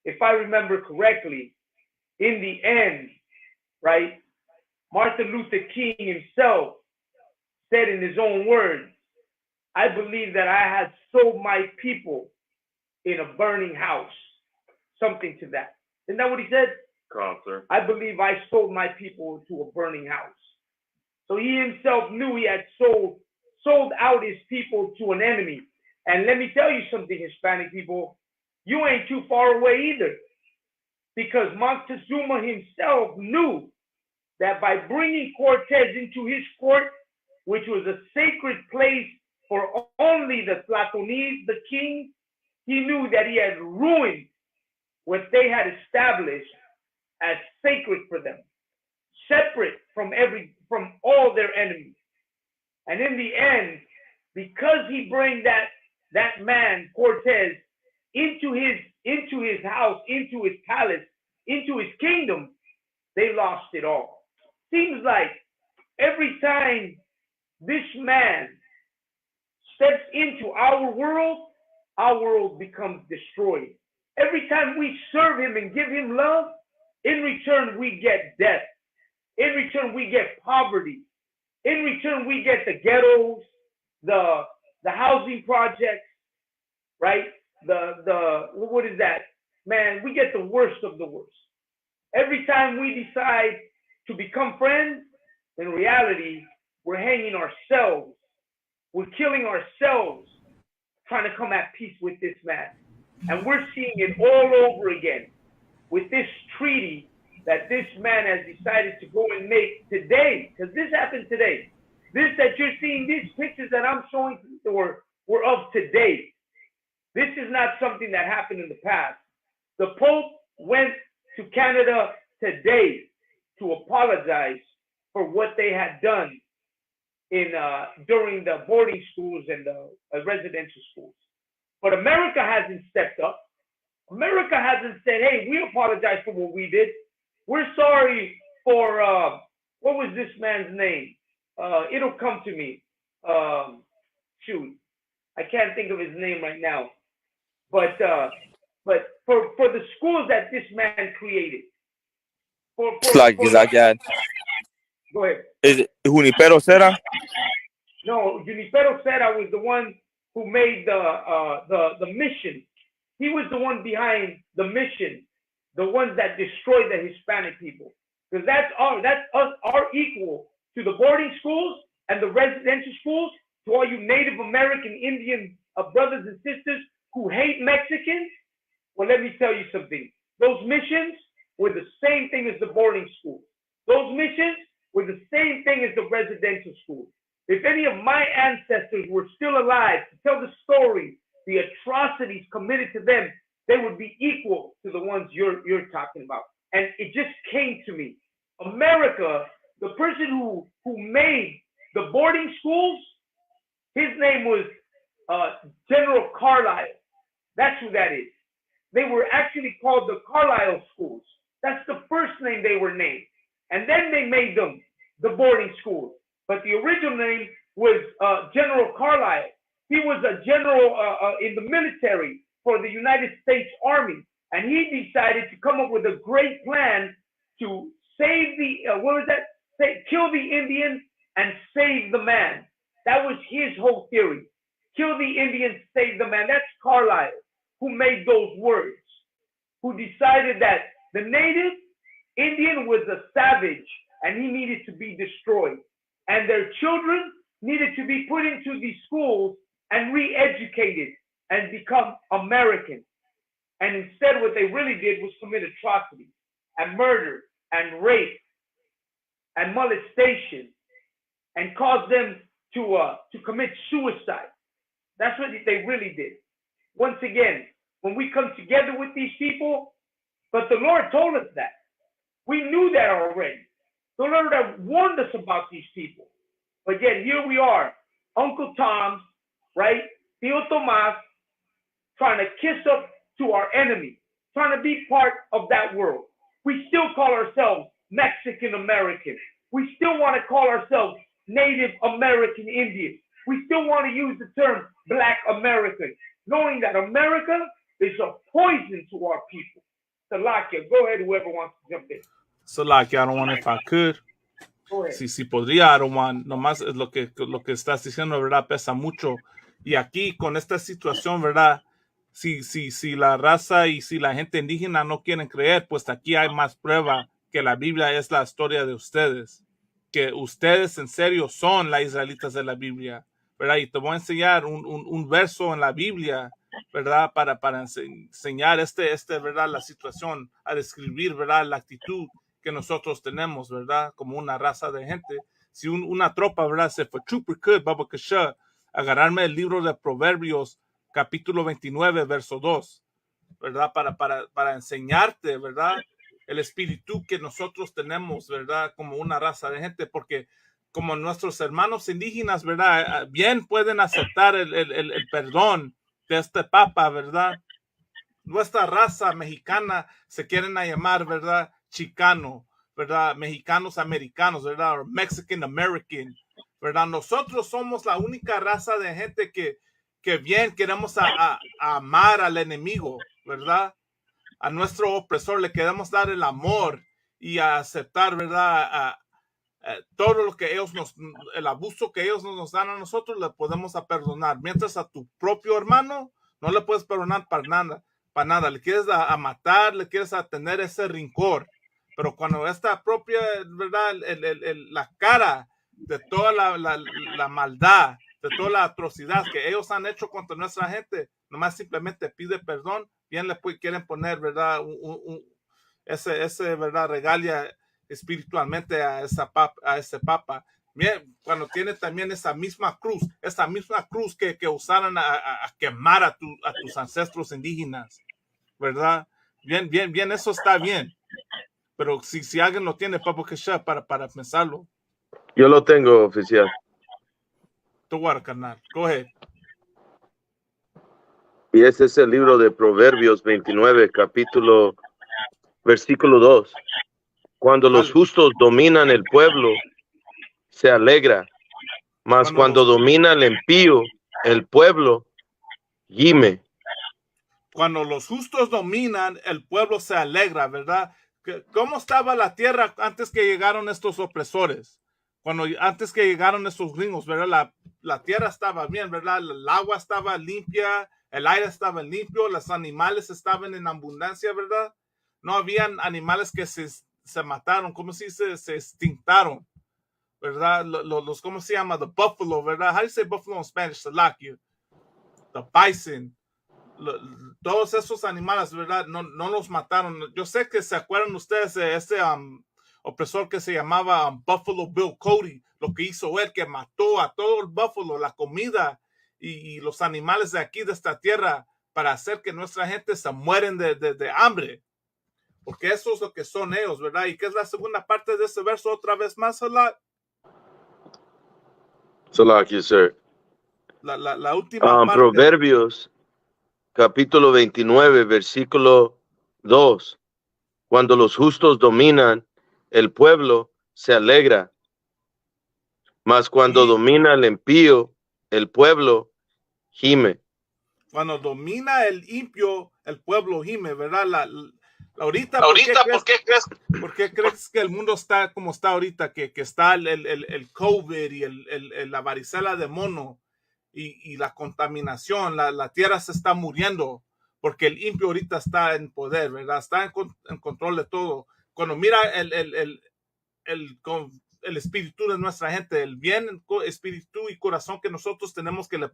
if I remember correctly, in the end, right, Martin Luther King himself said in his own words, I believe that I had sold my people in a burning house. Something to that. Isn't that what he said? Concert. I believe I sold my people to a burning house. So he himself knew he had sold out his people to an enemy. And let me tell you something, Hispanic people, you ain't too far away either. Because Moctezuma himself knew that by bringing Cortez into his court, which was a sacred place for only the Tlatonis, the king, he knew that he had ruined what they had established as sacred for them, separate from all their enemies. And in the end, because he bring that man Cortez into his house, into his palace, into his kingdom, they lost it all. Seems like every time this man steps into our world becomes destroyed. Every time we serve him and give him love, in return we get death. In return we get poverty. In return we get the ghettos, the housing projects, right? What is that? Man, we get the worst of the worst. Every time we decide to become friends, in reality, we're hanging ourselves. We're killing ourselves trying to come at peace with this man. And we're seeing it all over again with this treaty that this man has decided to go and make today, because this happened today. This that you're seeing, these pictures that I'm showing were of today. This is not something that happened in the past. The Pope went to Canada today to apologize for what they had done during the boarding schools and the residential schools. But America hasn't stepped up. America hasn't said, hey, we apologize for what we did. We're sorry for, what was this man's name? It'll come to me. Shoot, I can't think of his name right now. But for the schools that this man created. Go ahead. Is it Junipero Serra? No, Junipero Serra was the one who made the mission. He was the one behind the mission, the ones that destroyed the Hispanic people. Because that's us are equal to the boarding schools and the residential schools, to all you Native American Indian brothers and sisters who hate Mexicans. Well, let me tell you something. Those missions were the same thing as the boarding schools. Those missions were the same thing as the residential schools. If any of my ancestors were still alive to tell the story, the atrocities committed to them, they would be equal to the ones you're talking about. And it just came to me. America, the person who made the boarding schools, his name was General Carlisle. That's who that is. They were actually called the Carlisle schools. That's the first name they were named. And then they made them the boarding schools. But the original name was General Carlisle. He was a general in the military for the United States Army. And he decided to come up with a great plan to save kill the Indian and save the man. That was his whole theory. Kill the Indian, save the man. That's Carlisle, who made those words, who decided that the native Indian was a savage and he needed to be destroyed. And their children needed to be put into these schools and re-educated and become American. And instead, what they really did was commit atrocities and murder and rape and molestation and cause them to commit suicide. That's what they really did. Once again, when we come together with these people, but the Lord told us that. We knew that already. The Lord had warned us about these people. But yet here we are, Uncle Tom's, right? Tío Tomás, trying to kiss up to our enemy, trying to be part of that world. We still call ourselves Mexican American. We still want to call ourselves Native American Indian. We still want to use the term Black American, knowing that America is a poison to our people. Salakia, go ahead, whoever wants to jump in. Salakia, I don't want if I could. Go ahead. Si podría, I don't want. Nomás es lo que estás diciendo, ¿verdad? Pesa mucho. Y aquí, con esta situación, ¿verdad? Si la raza y si la gente indígena no quieren creer, pues aquí hay más prueba que la Biblia es la historia de ustedes. Que ustedes en serio son las israelitas de la Biblia, ¿verdad? Y te voy a enseñar un verso en la Biblia, ¿verdad? Para enseñar ¿verdad? La situación, a describir, ¿verdad? La actitud que nosotros tenemos, ¿verdad? Como una raza de gente. Si una tropa, ¿verdad? Se fue chuper Baba Kasha, agarrarme el libro de Proverbios, capítulo 29, verso 2, ¿verdad? Para enseñarte, ¿verdad? El espíritu que nosotros tenemos, ¿verdad? Como una raza de gente, porque como nuestros hermanos indígenas, ¿verdad? Bien pueden aceptar el perdón de este papa, ¿verdad? Nuestra raza mexicana se quieren llamar, ¿verdad? Chicano, ¿verdad? Mexicanos americanos, ¿verdad? O Mexican American, ¿verdad? Nosotros somos la única raza de gente que bien queremos amar al enemigo, ¿verdad? A nuestro opresor le queremos dar el amor y a aceptar, ¿verdad? Todo lo que ellos el abuso que ellos nos dan a nosotros, le podemos perdonar. Mientras a tu propio hermano, no le puedes perdonar para nada. Le quieres a matar, le quieres a tener ese rencor. Pero cuando esta propia, ¿verdad? La cara de toda la maldad, de toda la atrocidad que ellos han hecho contra nuestra gente, nomás simplemente pide perdón, bien le quieren poner, ¿verdad? Ese ¿verdad? Regalia espiritualmente a ese papa. Bien, cuando tiene también esa misma cruz que usaron a quemar a tus ancestros indígenas, ¿verdad? Bien, eso está bien. Pero si alguien lo tiene, Papa Kesha, para pensarlo. Yo lo tengo, oficial. Tú, carnal. Go ahead. Y ese es el libro de Proverbios 29, versículo 2. Cuando los justos dominan el pueblo, se alegra. Mas cuando domina el impío, el pueblo gime. Cuando los justos dominan, el pueblo se alegra, ¿verdad? ¿Cómo estaba la tierra antes que llegaron estos opresores? Antes que llegaron estos gringos, ¿verdad? La tierra estaba bien, ¿verdad? El agua estaba limpia, el aire estaba limpio, los animales estaban en abundancia, ¿verdad? No habían animales que se mataron, ¿cómo se dice? Se extintaron, ¿verdad? Los ¿cómo se llama? The buffalo, ¿verdad? How do you say buffalo in Spanish? Salakia. The bison. Todos esos animales, ¿verdad? No los mataron. Yo sé que se acuerdan ustedes de ese opresor que se llamaba Buffalo Bill Cody, lo que hizo él, que mató a todo el búfalo, la comida y los animales de aquí, de esta tierra, para hacer que nuestra gente se mueren de hambre. Porque eso es lo que son ellos, ¿verdad? ¿Y qué es la segunda parte de ese verso otra vez más, Salah? Salakia, sir. La última parte. Proverbios, capítulo 29, versículo 2. Cuando los justos dominan, el pueblo se alegra. Mas cuando domina el impío, el pueblo gime. Cuando domina el impío, el pueblo gime, ¿verdad? Ahorita, ¿por qué crees que el mundo está como está ahorita? Que está el COVID y la varicela de mono y la contaminación, la tierra se está muriendo porque el impío ahorita está en poder, ¿verdad? Está en control de todo. Cuando mira el espíritu de nuestra gente, el bien espíritu y corazón que nosotros tenemos, que le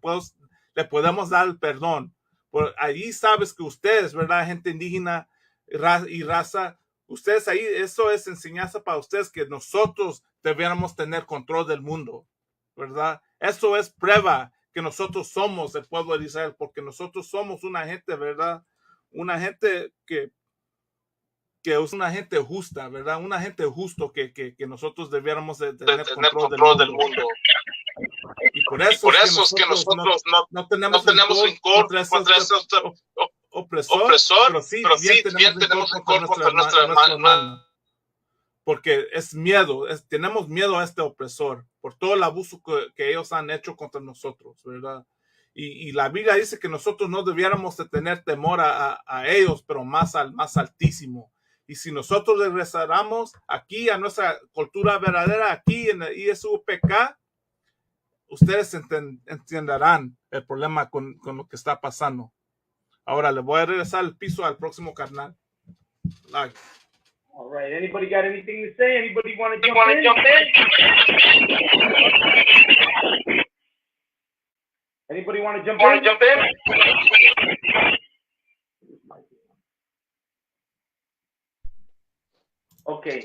podemos dar el perdón. Por ahí sabes que ustedes, ¿verdad? Gente indígena y raza, ustedes ahí, eso es enseñanza para ustedes, que nosotros debiéramos tener control del mundo, ¿verdad? Eso es prueba que nosotros somos el pueblo de Israel, porque nosotros somos una gente, ¿verdad? Una gente que que es una gente justa, ¿verdad? Una gente justo que nosotros debiéramos de tener control del mundo. Y por eso es que nosotros no tenemos rencor contra esos opresores, pero sí bien tenemos rencor contra nuestro hermano. Porque es miedo, tenemos miedo a este opresor por todo el abuso que ellos han hecho contra nosotros, ¿verdad? Y la Biblia dice que nosotros no debiéramos de tener temor a ellos, pero más al más altísimo. Y si nosotros regresáramos aquí a nuestra cultura verdadera, aquí en el ISUPK, ustedes entenderán el problema con lo que está pasando. Ahora le voy a regresar el piso al próximo carnal. Like. All right. Anybody got anything to say? Anybody want to jump in? Anybody want to jump in? Okay.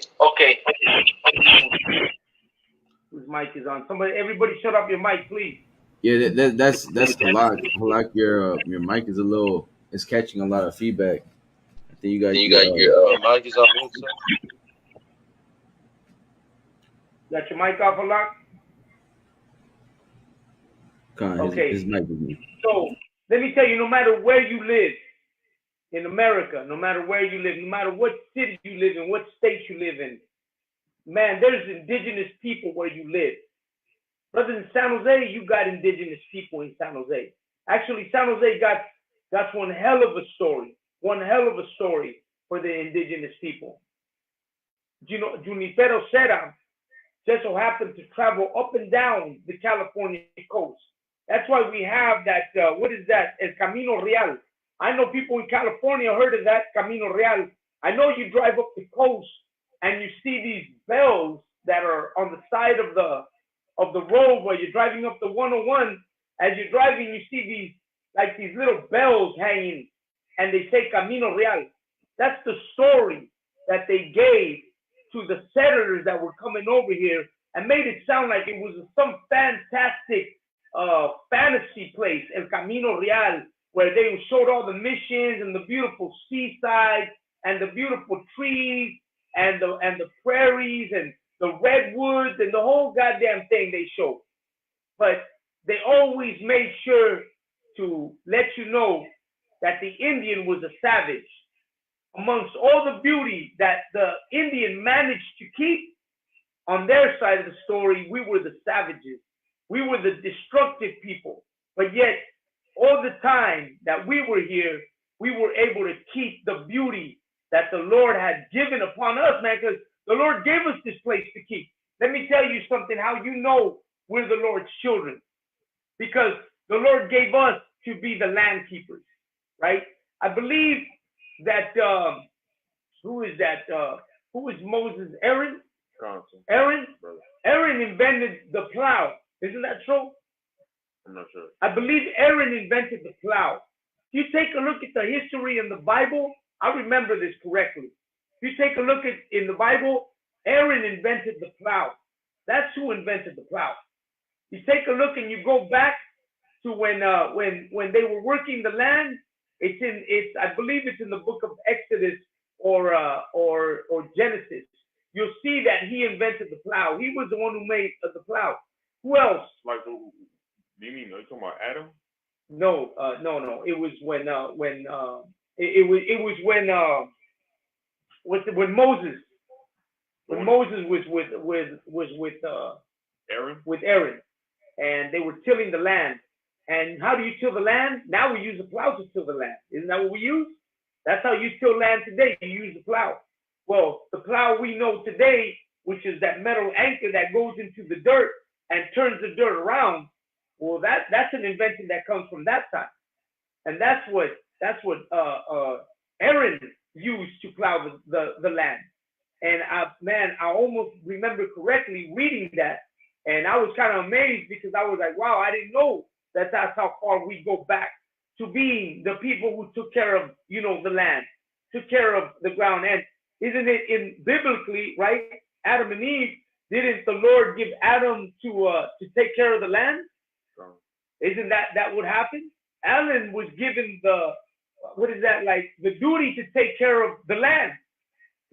Whose mic is on? Everybody shut up your mic, please. Yeah, that's Halak. Halak, your mic is it's catching a lot of feedback. I think you got your mic is on mute, sir. Got your mic off, Halak? Okay. His mic is mute. So let me tell you, no matter where you live in America, no matter where you live, no matter what city you live in, what state you live in, man, there's indigenous people where you live. Brother, in San Jose, you got indigenous people in San Jose. Actually, San Jose got one hell of a story for the indigenous people. You know, Junipero Serra just so happened to travel up and down the California coast. That's why we have that, what is that? El Camino Real. I know people in California heard of that, Camino Real. I know you drive up the coast and you see these bells that are on the side of the road where you're driving up the 101. As you're driving, you see these little bells hanging, and they say Camino Real. That's the story that they gave to the settlers that were coming over here and made it sound like it was some fantastic fantasy place, El Camino Real, where they showed all the missions and the beautiful seaside and the beautiful trees and the prairies and the redwoods and the whole goddamn thing they showed. But they always made sure to let you know that the Indian was a savage. Amongst all the beauty that the Indian managed to keep, on their side of the story, we were the savages. We were the destructive people. But yet, all the time that we were here, we were able to keep the beauty that the Lord had given upon us, man, because the Lord gave us this place to keep. Let me tell you something, how you know we're the Lord's children. Because the Lord gave us to be the land keepers, right? I believe that, who is Moses? Aaron? Aaron? Aaron invented the plow. Isn't that true? I'm not sure. I believe Aaron invented the plow. If you take a look at the history in the Bible, I remember this correctly. If you take a look in the Bible, Aaron invented the plow. That's who invented the plow. You take a look and you go back to when they were working the land. I believe it's in the book of Exodus or Genesis. You'll see that he invented the plow. He was the one who made the plow. Who else? Like, do you mean you're talking about Adam? No. It was when Moses. When Moses was with Aaron, and they were tilling the land. And how do you till the land? Now we use a plow to till the land. Isn't that what we use? That's how you till land today. You use the plow. Well, the plow we know today, which is that metal anchor that goes into the dirt and turns the dirt around, well, that's an invention that comes from that time. And that's what Aaron used to plow the land. And I almost remember correctly reading that. And I was kind of amazed because I was like, wow, I didn't know that's how far we go back to being the people who took care of, the land, took care of the ground. And isn't it biblically, right? Adam and Eve, didn't the Lord give Adam to take care of the land? Isn't that what happened? Alan was given the duty to take care of the land.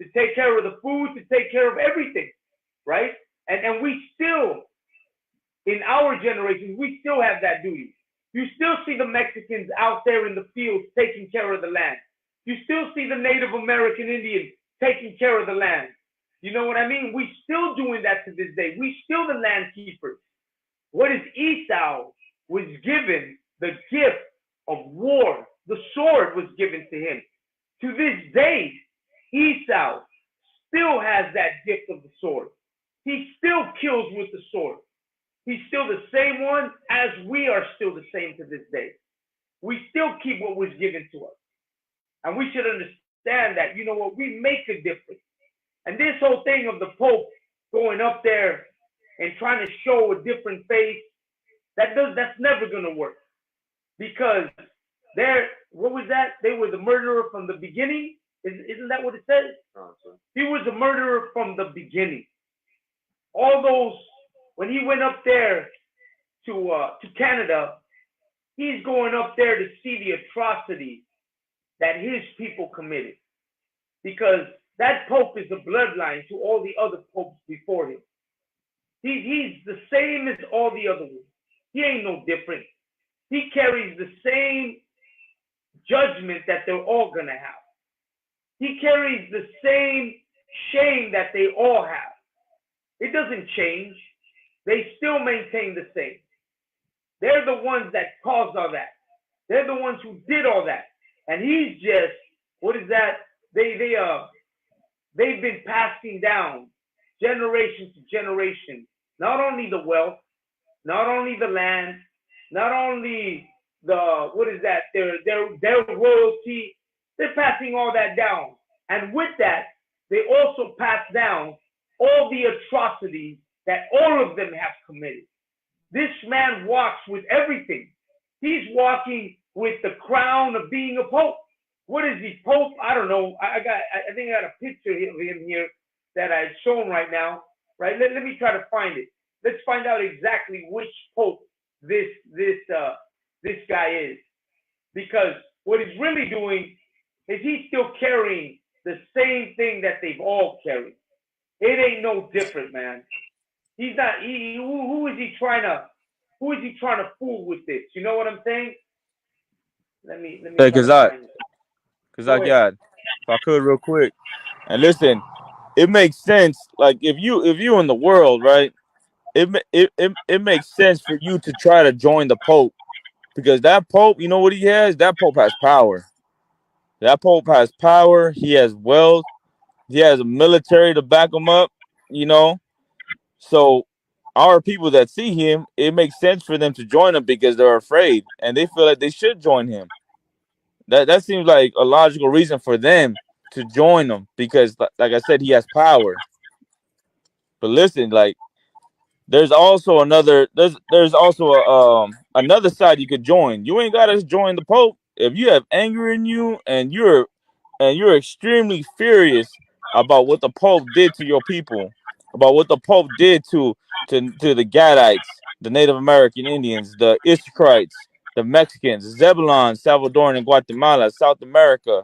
to take care of the food, to take care of everything, right? And we still, in our generation, we still have that duty. You still see the Mexicans out there in the fields taking care of the land. You still see the Native American Indians taking care of the land. You know what I mean? We still doing that to this day. We still the land keepers. What is Esau was given the gift of war. The sword was given to him. To this day, Esau still has that gift of the sword. He still kills with the sword. He's still the same one as we are still the same to this day. We still keep what was given to us. And we should understand that, you know what, we make a difference. And this whole thing of the Pope going up there and trying to show a different face, that's never going to work. Because what was that? They were the murderer from the beginning. Isn't that what it says? He was a murderer from the beginning. All those, when he went up there to Canada, he's going up there to see the atrocity that his people committed. Because that Pope is a bloodline to all the other popes before him. He's the same as all the other ones. He ain't no different. He carries the same judgment that they're all going to have. He carries the same shame that they all have. It doesn't change. They still maintain the same. They're the ones that caused all that. They're the ones who did all that. And he's just, what is that? They've been passing down generation to generation, not only the wealth, not only the land, not only the, what is that, their royalty, they're passing all that down. And with that, they also pass down all the atrocities that all of them have committed. This man walks with everything. He's walking with the crown of being a pope. What is he, Pope? I don't know. I think I got a picture of him here that I've shown right now. Right? Let me try to find it. Let's find out exactly which Pope this guy is. Because what he's really doing is he's still carrying the same thing that they've all carried. It ain't no different, man. He's not. Who is he trying to fool with this? You know what I'm saying? Let me. Hey, Kazak, if I could real quick, and listen, it makes sense. Like if you in the world, right? It makes sense for you to try to join the Pope, because that Pope, you know what he has? That Pope has power. That Pope has power. He has wealth. He has a military to back him up. You know, so our people that see him, it makes sense for them to join him because they're afraid and they feel like they should join him. That seems like a logical reason for them to join him because, like I said, he has power. But listen, like there's also another side you could join. You ain't gotta join the Pope if you have anger in you and you're extremely furious about what the Pope did to your people, about what the Pope did to the Gadites, the Native American Indians, the Ishkarites, the Mexicans, Zebulon, Salvadoran, and Guatemala, South America.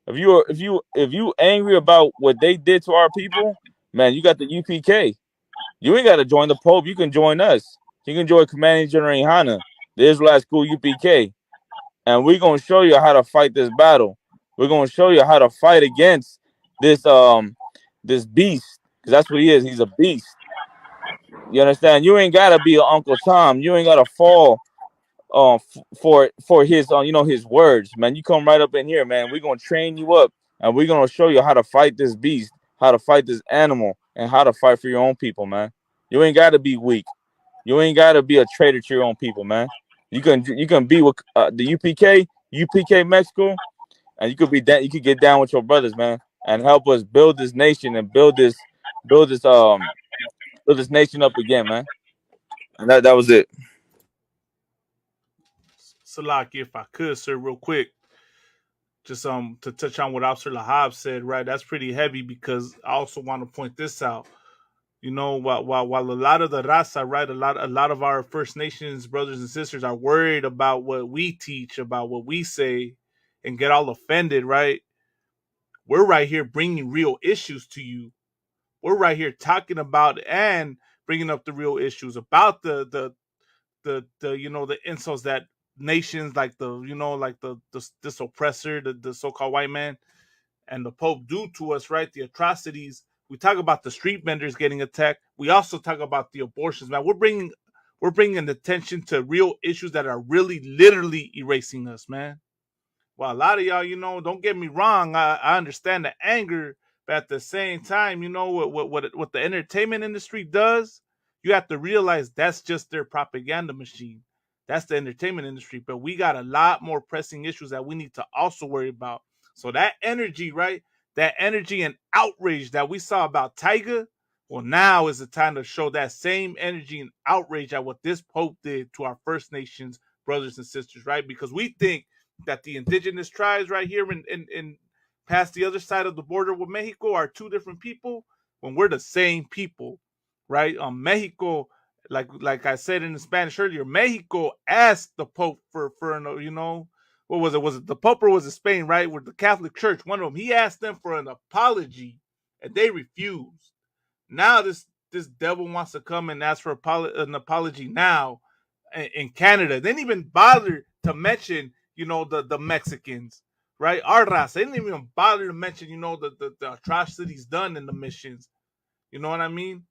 If you angry about what they did to our people, man, you got the UPK. You ain't got to join the Pope. You can join us. You can join Commanding General Hana, the Israelite School UPK, and we're gonna show you how to fight this battle. We're gonna show you how to fight against this beast, because that's what he is. He's a beast. You understand? You ain't gotta be an Uncle Tom. You ain't gotta fall for his his words, man. You come right up in here, man. We're gonna train you up and we're gonna show you how to fight this beast, how to fight this animal, and how to fight for your own people, man. You ain't gotta be weak. You ain't gotta be a traitor to your own people, man. You can be with the UPK Mexico, and you could get down with your brothers, man, and help us build this nation and build this nation up again, man. And that was it. Salaki, if I could, sir, real quick, just to touch on what Officer Lahab said, right? That's pretty heavy because I also want to point this out. You know, while a lot of the raza, right, a lot of our First Nations brothers and sisters are worried about what we teach, about what we say, and get all offended, right? we're right here bringing real issues to you. We're right here talking about and bringing up the real issues about the the insults that nations like this oppressor, the so-called white man and the Pope do to us, right? The atrocities. We talk about the street vendors getting attacked. We also talk about the abortions, man. We're bringing attention to real issues that are really literally erasing us, man. Well, a lot of y'all, don't get me wrong. I understand the anger, but at the same time, what the entertainment industry does, you have to realize that's just their propaganda machine. That's the entertainment industry. But we got a lot more pressing issues that we need to also worry about. So that energy, right? That energy and outrage that we saw about Tiger, well, now is the time to show that same energy and outrage at what this Pope did to our First Nations brothers and sisters, right? Because we think that the indigenous tribes right here in past the other side of the border with Mexico are two different people when we're the same people, right? Mexico, like I said in the Spanish earlier, Mexico asked the Pope for what was it? Was it the Pope or was it Spain, right? With the Catholic Church, one of them, he asked them for an apology and they refused. Now this devil wants to come and ask for an apology now in Canada. They didn't even bother to mention the Mexicans, right? Our race. They didn't even bother to mention, the atrocities done in the missions. You know what I mean?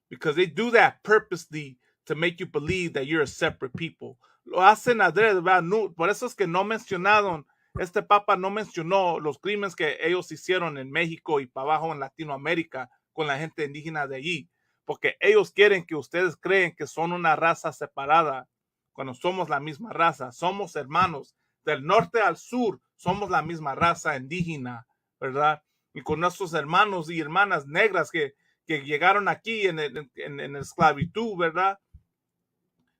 Because they do that purposely to make you believe that you're a separate people. Lo hacen adrede, ¿verdad? No, por eso es que no mencionaron, este Papa no mencionó los crímenes que ellos hicieron en México y para abajo en Latinoamérica con la gente indígena de allí. Porque ellos quieren que ustedes creen que son una raza separada cuando somos la misma raza, somos hermanos del norte al sur, somos la misma raza indígena, ¿verdad? Y con nuestros hermanos y hermanas negras que llegaron aquí en esclavitud, ¿verdad?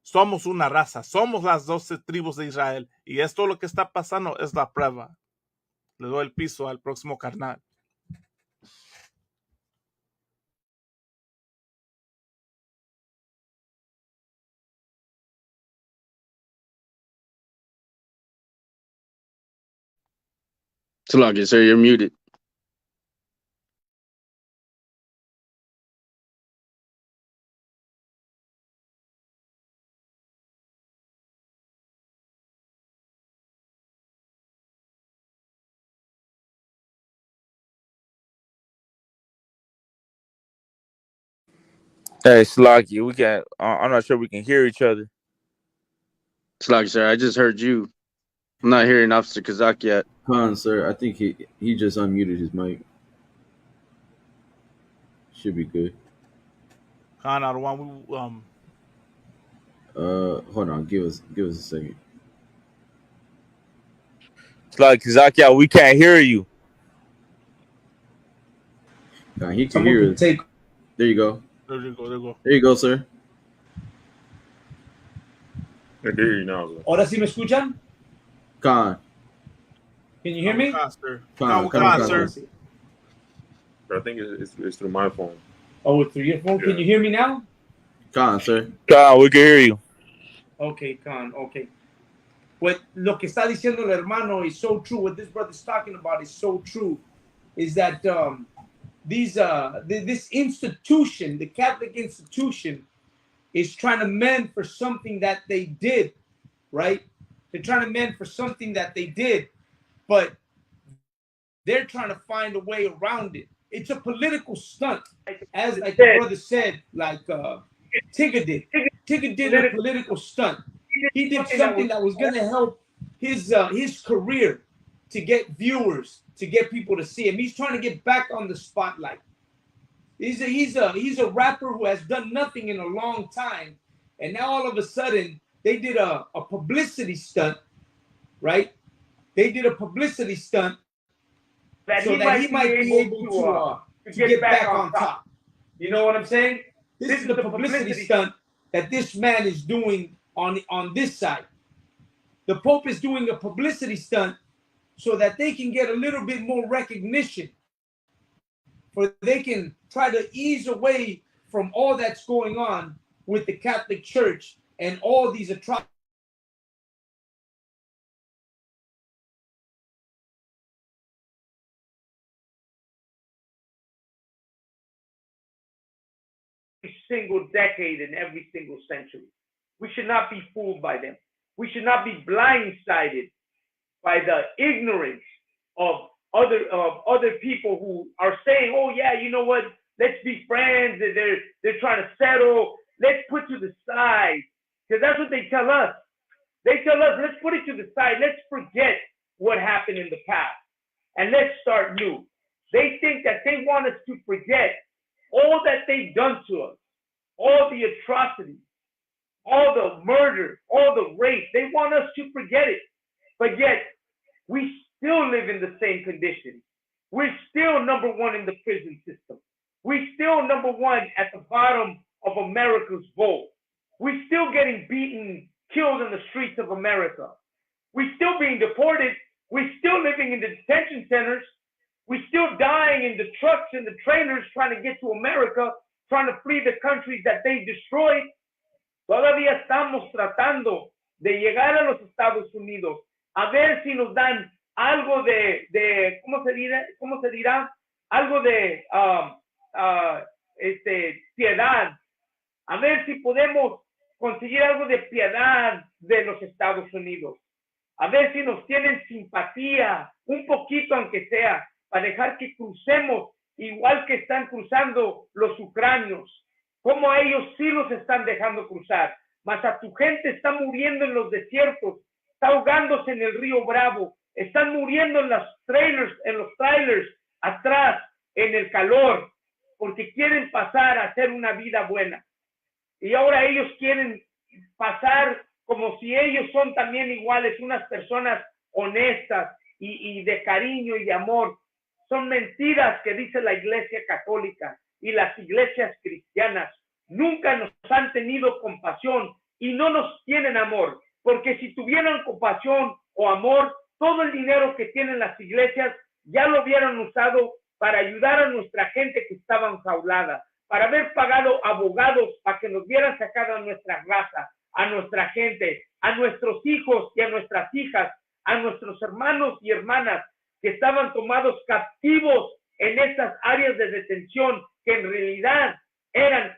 Somos una raza, somos las 12 tribus de Israel y esto lo que está pasando es la prueba. Le doy el piso al próximo carnal. Salaki, sir, you're muted. Hey, Slocky, we can. I'm not sure we can hear each other. Salaki, sir, I just heard you. I'm not hearing Officer Kazak yet. Khan, sir, I think he just unmuted his mic. Should be good. Khan, I don't want hold on, give us a second. Slocky, Kazak, we can't hear you. Khan, he can hear us. There you go. There you go. There you go, sir. I can hear you now. Ahora sí me escuchan? Khan. Can you hear me? Khan, sir. But I think it's through my phone. Oh, through your phone? Yeah. Can you hear me now? Khan, sir. Khan, we can hear you. Okay, Khan, okay. What lo que está diciendo el hermano is so true. What this brother's talking about is so true. Is that this institution, the Catholic institution, is trying to mend for something that they did, right? They're trying to mend for something that they did, but they're trying to find a way around it. It's a political stunt, as like the brother said, like Tigger did. Tigger did a political stunt. He did something that was going to help his career, to get viewers, to get people to see him. He's trying to get back on the spotlight. He's a rapper who has done nothing in a long time, and now all of a sudden they did a publicity stunt, right? They did a publicity stunt so that he might be able to get back on top. You know what I'm saying? This is the publicity stunt that this man is doing on this side. The Pope is doing a publicity stunt so that they can get a little bit more recognition, for they can try to ease away from all that's going on with the Catholic Church and all these atrocities single decade and every single century. We should not be fooled by them. We should not be blindsided by the ignorance of other people who are saying, "Oh yeah, you know what? Let's be friends." They're trying to settle. Let's put to the side, because that's what they tell us. They tell us, let's put it to the side. Let's forget what happened in the past and let's start new. They think that they want us to forget all that they've done to us, all the atrocities, all the murder, all the rape. They want us to forget it. But yet, we still live in the same conditions. We're still number one in the prison system. We're still number one at the bottom of America's bowl. We're still getting beaten, killed in the streets of America. We're still being deported. We're still living in the detention centers. We're still dying in the trucks and the trailers trying to get to America, trying to flee the countries that they destroyed. Todavía estamos tratando de llegar a los Estados Unidos, a ver si nos dan algo de ¿cómo se dirá? Algo de piedad. A ver si podemos conseguir algo de piedad de los Estados Unidos. A ver si nos tienen simpatía, un poquito aunque sea, para dejar que crucemos igual que están cruzando los ucranios. Como a ellos sí los están dejando cruzar, mas a tu gente está muriendo en los desiertos, está ahogándose en el río Bravo, están muriendo en los trailers atrás, en el calor, porque quieren pasar a hacer una vida buena. Y ahora ellos quieren pasar como si ellos son también iguales, unas personas honestas y de cariño y de amor. Son mentiras que dice la Iglesia Católica y las iglesias cristianas. Nunca nos han tenido compasión y no nos tienen amor, porque si tuvieran compasión o amor, todo el dinero que tienen las iglesias ya lo hubieran usado para ayudar a nuestra gente que estaba enjaulada, para haber pagado abogados para que nos hubieran sacado a nuestra raza, a nuestra gente, a nuestros hijos y a nuestras hijas, a nuestros hermanos y hermanas que estaban tomados captivos en estas áreas de detención, que en realidad eran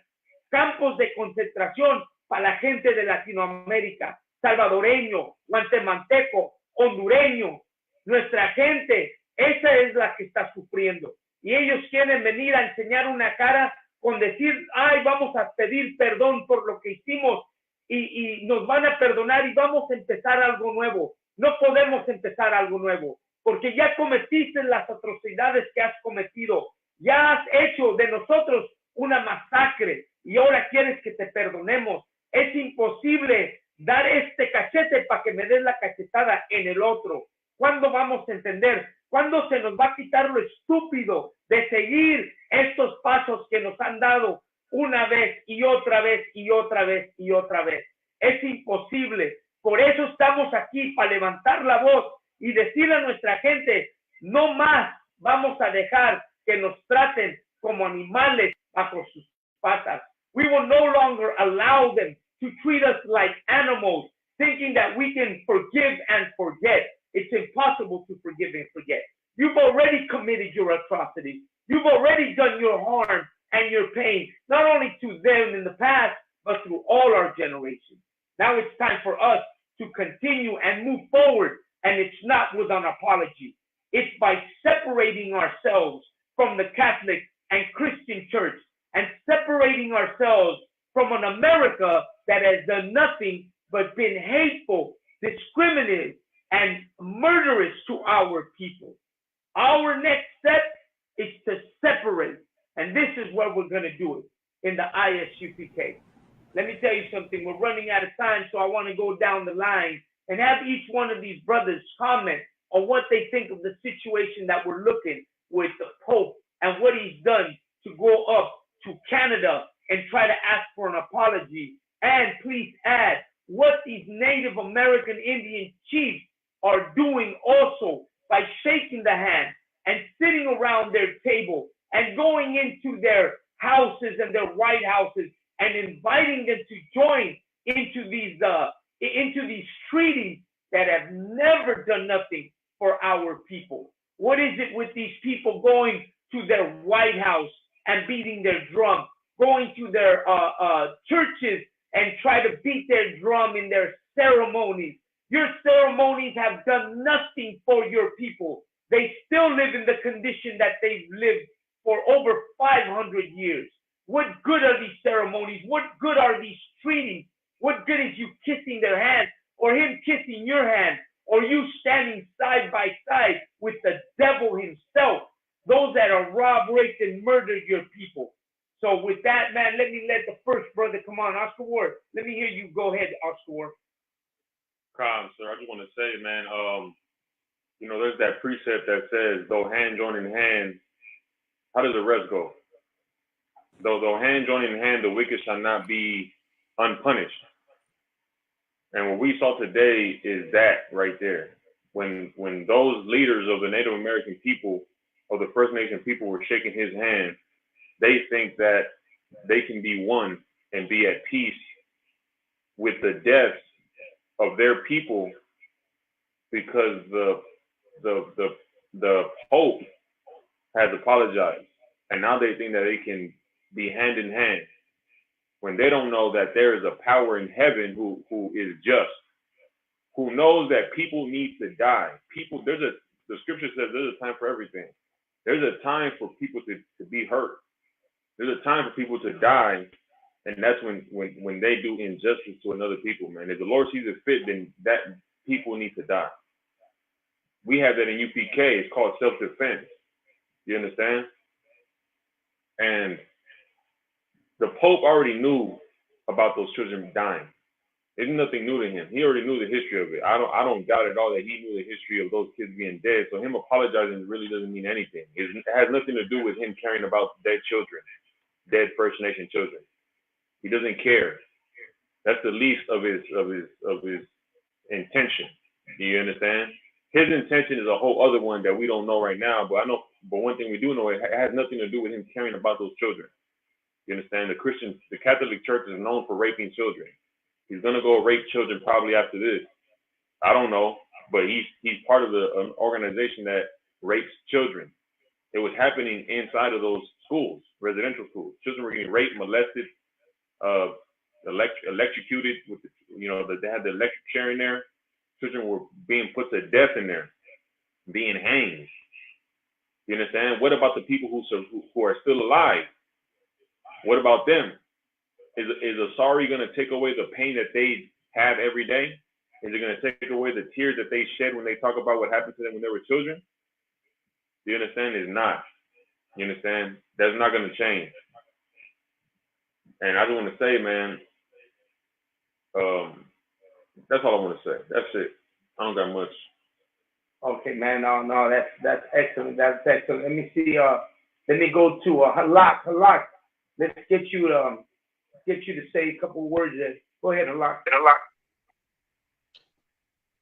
campos de concentración para la gente de Latinoamérica, salvadoreño, guatemalteco, hondureño. Nuestra gente, esa es la que está sufriendo. Y ellos quieren venir a enseñar una cara con decir, ay, vamos a pedir perdón por lo que hicimos y nos van a perdonar y vamos a empezar algo nuevo. No podemos empezar algo nuevo, porque ya cometiste las atrocidades que has cometido. Ya has hecho de nosotros una masacre y ahora quieres que te perdonemos. Es imposible dar este cachete para que me des la cachetada en el otro. ¿Cuándo vamos a entender? ¿Cuándo se nos va a quitar lo estúpido de seguir estos pasos que nos han dado una vez y otra vez y otra vez y otra vez? Es imposible. Por eso estamos aquí, para levantar la voz y decirle a nuestra gente, no más vamos a dejar que nos traten como animales bajo sus patas. We will no longer allow them to treat us like animals, thinking that we can forgive and forget. It's impossible to forgive and forget. You've already committed your atrocities. You've already done your harm and your pain, not only to them in the past, but through all our generations. Now it's time for us to continue and move forward, and it's not with an apology. It's by separating ourselves from the Catholic and Christian church and separating ourselves from an America that has done nothing but been hateful, discriminative, and murderous to our people. Our next step is to separate, and this is where we're going to do it in the ISUPK. Let me tell you something. We're running out of time, so I want to go down the line and have each one of these brothers comment on what they think of the situation that we're looking with the Pope and what he's done to go up to Canada and try to ask for an apology. And please add what these Native American Indian chiefs are doing also by shaking the hand and sitting around their table and going into their houses and their White Houses and inviting them to join into these treaties that have never done nothing for our people. What is it with these people going to their White House and beating their drum, going to their churches and try to beat their drum in their ceremonies. Your ceremonies have done nothing for your people. They still live in the condition that they've lived for over 500 years. What good are these ceremonies? What good are these treaties? What good is you kissing their hand, or him kissing your hand, or you standing side by side with the devil himself, those that are robbed, raped, and murdered your people? So with that, man, let the first brother come on. Oscar Ward, let me hear you. Go ahead, Oscar Ward. Sir, I just want to say, man, there's that precept that says, though hand join in hand, how does the rest go? Though hand join in hand, the wicked shall not be unpunished. And what we saw today is that right there. When those leaders of the Native American people, of the First Nation people, were shaking his hand, they think that they can be one and be at peace with the deaths of their people because the Pope has apologized, and now they think that they can be hand in hand, when they don't know that there is a power in heaven who is just, who knows that people need to die. The scripture says there's a time for everything. There's a time for people to be hurt. There's a time for people to die, and that's when they do injustice to another people, man. If the Lord sees it fit, then that people need to die. We have that in UPK. It's called self-defense. You understand? And the Pope already knew about those children dying. It's nothing new to him. He already knew the history of it. I don't doubt at all that he knew the history of those kids being dead. So him apologizing really doesn't mean anything. It has nothing to do with him caring about dead children, dead First Nation children. He doesn't care. That's the least of his intention. Do you understand? His intention is a whole other one that we don't know right now. But one thing we do know, it has nothing to do with him caring about those children. You understand? The Catholic Church is known for raping children. He's gonna go rape children probably after this. I don't know, but he's part of an organization that rapes children. It was happening inside of those schools, residential schools. Children were getting raped, molested, electrocuted with they had the electric chair in there. Children were being put to death in there, being hanged. You understand? What about the people who are still alive? What about them? Is Asari going to take away the pain that they have every day? Is it going to take away the tears that they shed when they talk about what happened to them when they were children? Do you understand? It's not. You understand? That's not going to change. And I just want to say, man, that's all I want to say. That's it. I don't got much. Okay, man. No, that's excellent. That's excellent. Let me see. Let me go to Halak. Halak, let's get you to say a couple of words there. Go ahead, Halak.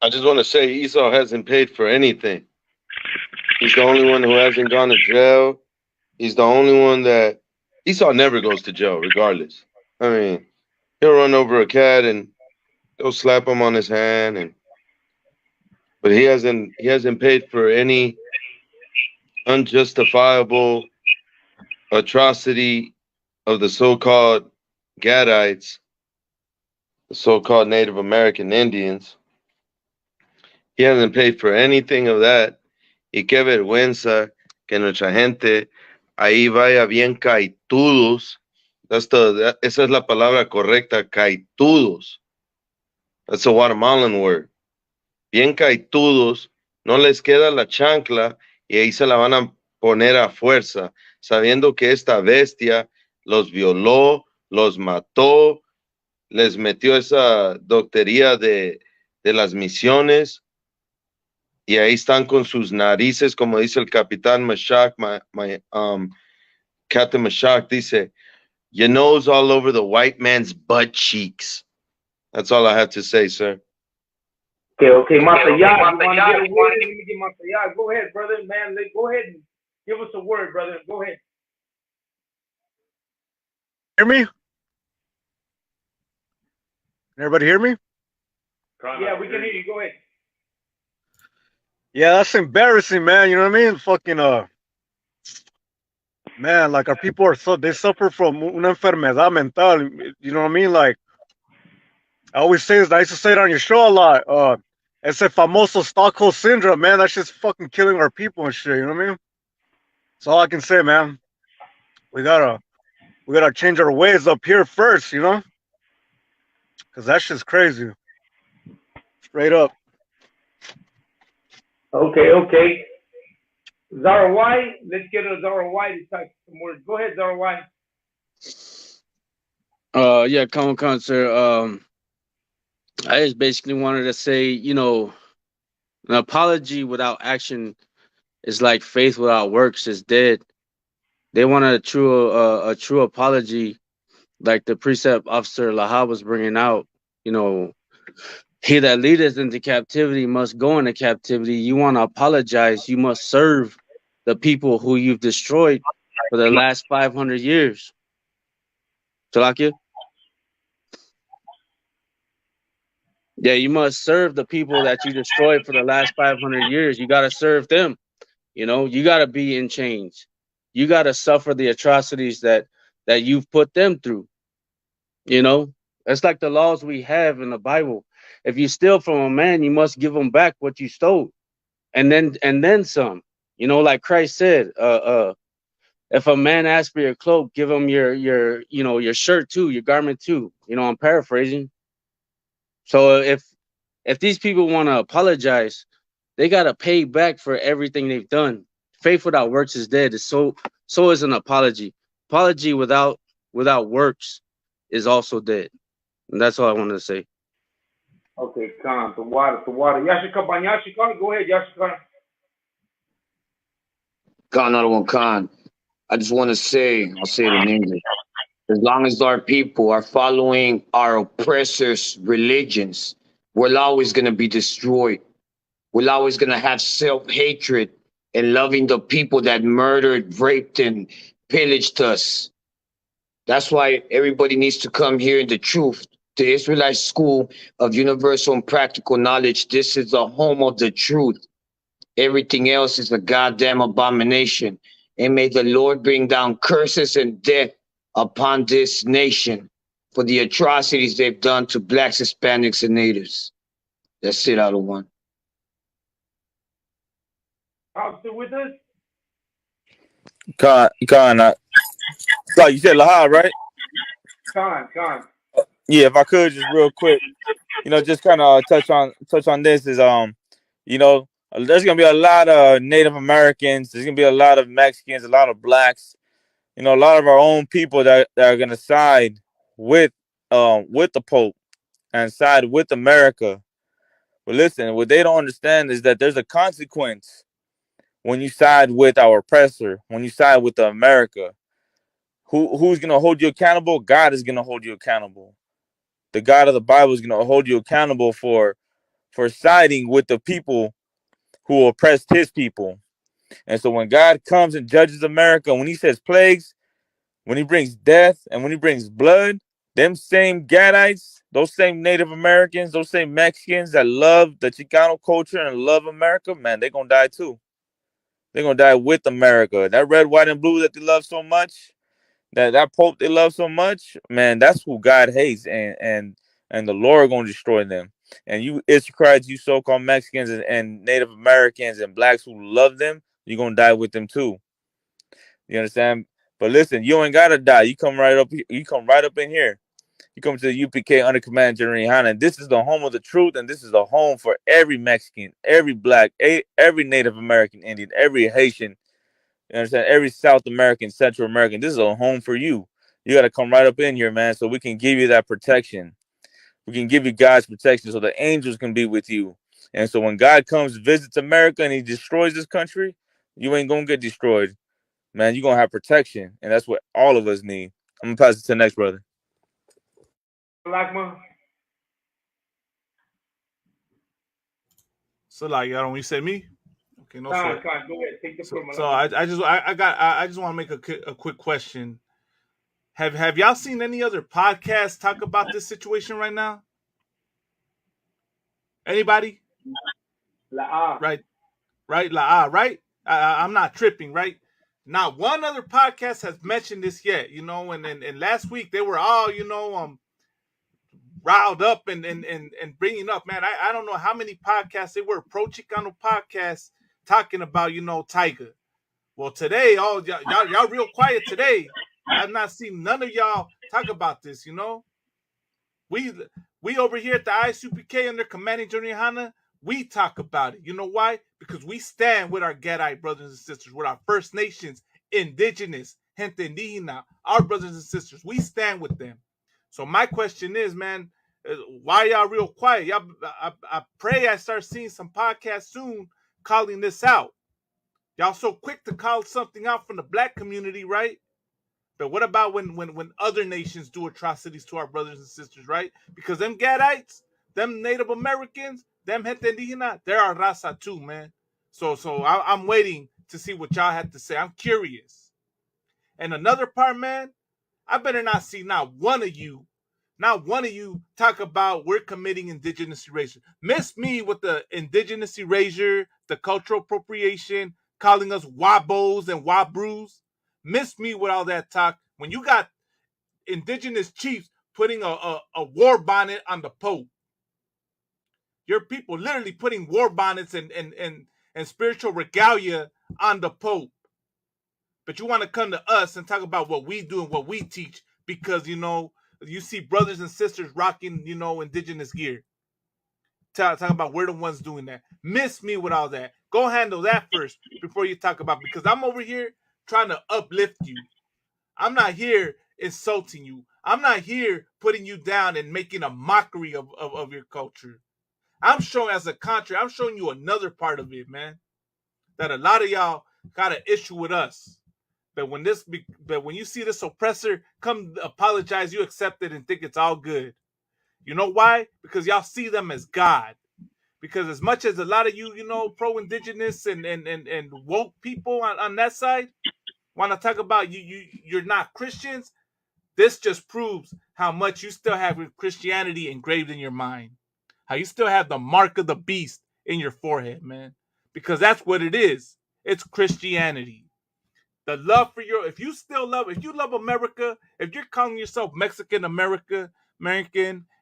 I just want to say Esau hasn't paid for anything. He's the only one who hasn't gone to jail. He's the only one that Esau never goes to jail, regardless. I mean, he'll run over a cat and they'll slap him on his hand, but he hasn't paid for any unjustifiable atrocity of the so-called Gadites, the so-called Native American Indians. He hasn't paid for anything of that. Y qué vergüenza que nuestra gente ahí vaya bien caitudos. Esa es la palabra correcta, caitudos. That's a Guatemalan word. Bien caitudos, no les queda la chancla y ahí se la van a poner a fuerza, sabiendo que esta bestia los violó, los mató, les metió esa doctería de las misiones y ahí están con sus narices, como dice el Capitán Mashak, Captain Mashak dice, your nose all over the white man's butt cheeks. That's all I have to say, sir. Okay, Masayah, you want to get a word? Let me get Masayah. Go ahead, brother, man. Go ahead and give us a word, brother. Go ahead. Hear me? Everybody hear me? Yeah, we can hear you. Go ahead. Yeah, that's embarrassing, man. You know what I mean? Fucking man, like our people are they suffer from una enfermedad mental. You know what I mean? Like I always say this. I used to say it on your show a lot. Ese famoso Stockholm syndrome, man. That shit's fucking killing our people and shit. You know what I mean? That's all I can say, man. We gotta change our ways up here first, you know? Cause that shit's crazy. Straight up. Okay. Zara White, let's get a Zara White to type some words. Go ahead, Zara White. Yeah, come, sir. I just basically wanted to say, you know, an apology without action is like faith without works is dead. They want a true apology, like the precept officer Laha was bringing out. You know, he that leadeth into captivity must go into captivity. You want to apologize, you must serve the people who you've destroyed for the last 500 years. Salakia? Yeah, you must serve the people that you destroyed for the last 500 years. You got to serve them. You know, you got to be in chains. You got to suffer the atrocities that you've put them through. You know, it's like the laws we have in the Bible. If you steal from a man, you must give him back what you stole, and then some. You know, like Christ said, if a man asks for your cloak, give him your shirt too, your garment too. You know, I'm paraphrasing. So if these people want to apologize, they got to pay back for everything they've done. Faith without works is dead. So is an apology. Apology without works is also dead. And that's all I wanted to say. Okay, Khan, the water. Yashika Banyashika, go ahead, Yashika. Khan, another one, Khan. I just want to say, I'll say it in English. As long as our people are following our oppressors' religions, we're always going to be destroyed. We're always going to have self-hatred and loving the people that murdered, raped, and pillaged us. That's why everybody needs to come here in the truth. The Israelite School of Universal and Practical Knowledge, this is the home of the truth. Everything else is a goddamn abomination. And may the Lord bring down curses and death upon this nation for the atrocities they've done to blacks, Hispanics, and natives. That's it, out of one. I'm still with us. Khan, you said Laha, right? Khan. Yeah, if I could just real quick, you know, just kind of touch on this is you know, there's gonna be a lot of Native Americans, there's gonna be a lot of Mexicans, a lot of blacks, you know, a lot of our own people that are gonna side with the Pope and side with America. But listen, what they don't understand is that there's a consequence when you side with our oppressor, when you side with the America. Who's gonna hold you accountable? God is gonna hold you accountable. The God of the Bible is gonna hold you accountable for siding with the people who oppressed his people. And so when God comes and judges America, when he says plagues, when he brings death, and when he brings blood, them same Gadites, those same Native Americans, those same Mexicans that love the Chicano culture and love America, man, they're gonna die too. They're gonna die with America. That red, white, and blue that they love so much, that Pope they love so much, man, that's who God hates, and the Lord gonna destroy them. And you Israelites, you so-called Mexicans and Native Americans and blacks who love them, you're gonna die with them too. You understand? But listen, you ain't gotta die. You come right up. You come right up in here. You come to the UPK under Command General Hana. This is the home of the truth, and this is the home for every Mexican, every black, every Native American Indian, every Haitian. You understand? Every South American, Central American. This is a home for you. You got to come right up in here, man, so we can give you that protection. We can give you God's protection so the angels can be with you. And so when God comes, visits America, and he destroys this country, you ain't going to get destroyed. Man, you're going to have protection, and that's what all of us need. I'm going to pass it to the next brother. Lagma. So like, y'all don't say me? Okay, no sweat. Go ahead. Take the floor. So I just want to make a quick question. Have y'all seen any other podcasts talk about this situation right now? Anybody? La right? I'm not tripping, right? Not one other podcast has mentioned this yet, you know, and last week they were all, you know, riled up and bringing up, man, I don't know how many podcasts they were, Pro Chicano podcast, talking about, you know, Tiger. Well, today, y'all real quiet today. I've not seen none of y'all talk about this, you know. We over here at the ISUPK under Commanding General Hana, we talk about it. You know why? Because we stand with our Gadite brothers and sisters, with our First Nations, indigenous, gente indígena, our brothers and sisters. We stand with them. So my question is, man, why y'all real quiet? Y'all, I pray I start seeing some podcasts soon calling this out. Y'all so quick to call something out from the black community, right? But what about when other nations do atrocities to our brothers and sisters, right? Because them Gadites, them Native Americans, them gente indígena, they're our raza too, man. So I'm waiting to see what y'all have to say. I'm curious. And another part, man, I better not see not one of you talk about we're committing indigenous erasure. Miss me with the indigenous erasure, the cultural appropriation, calling us wabos and wabrus. Miss me with all that talk when you got indigenous chiefs putting a war bonnet on the Pope. Your people literally putting war bonnets and spiritual regalia on the Pope. But you want to come to us and talk about what we do and what we teach because, you know, you see brothers and sisters rocking, you know, indigenous gear. Talking about we're the ones doing that. Miss me with all that. Go handle that first before you talk about, because I'm over here trying to uplift you. I'm not here insulting you. I'm not here putting you down and making a mockery of your culture. I'm showing, as a contrary, I'm showing you another part of it, man. That a lot of y'all got an issue with us. But when you see this oppressor come apologize, you accept it and think it's all good. You know why? Because y'all see them as God. Because as much as a lot of you, you know, pro-indigenous and woke people on that side want to talk about you're not Christians, this just proves how much you still have Christianity engraved in your mind. How you still have the mark of the beast in your forehead, man. Because that's what it is. It's Christianity. The love for if you love America, if you're calling yourself Mexican American,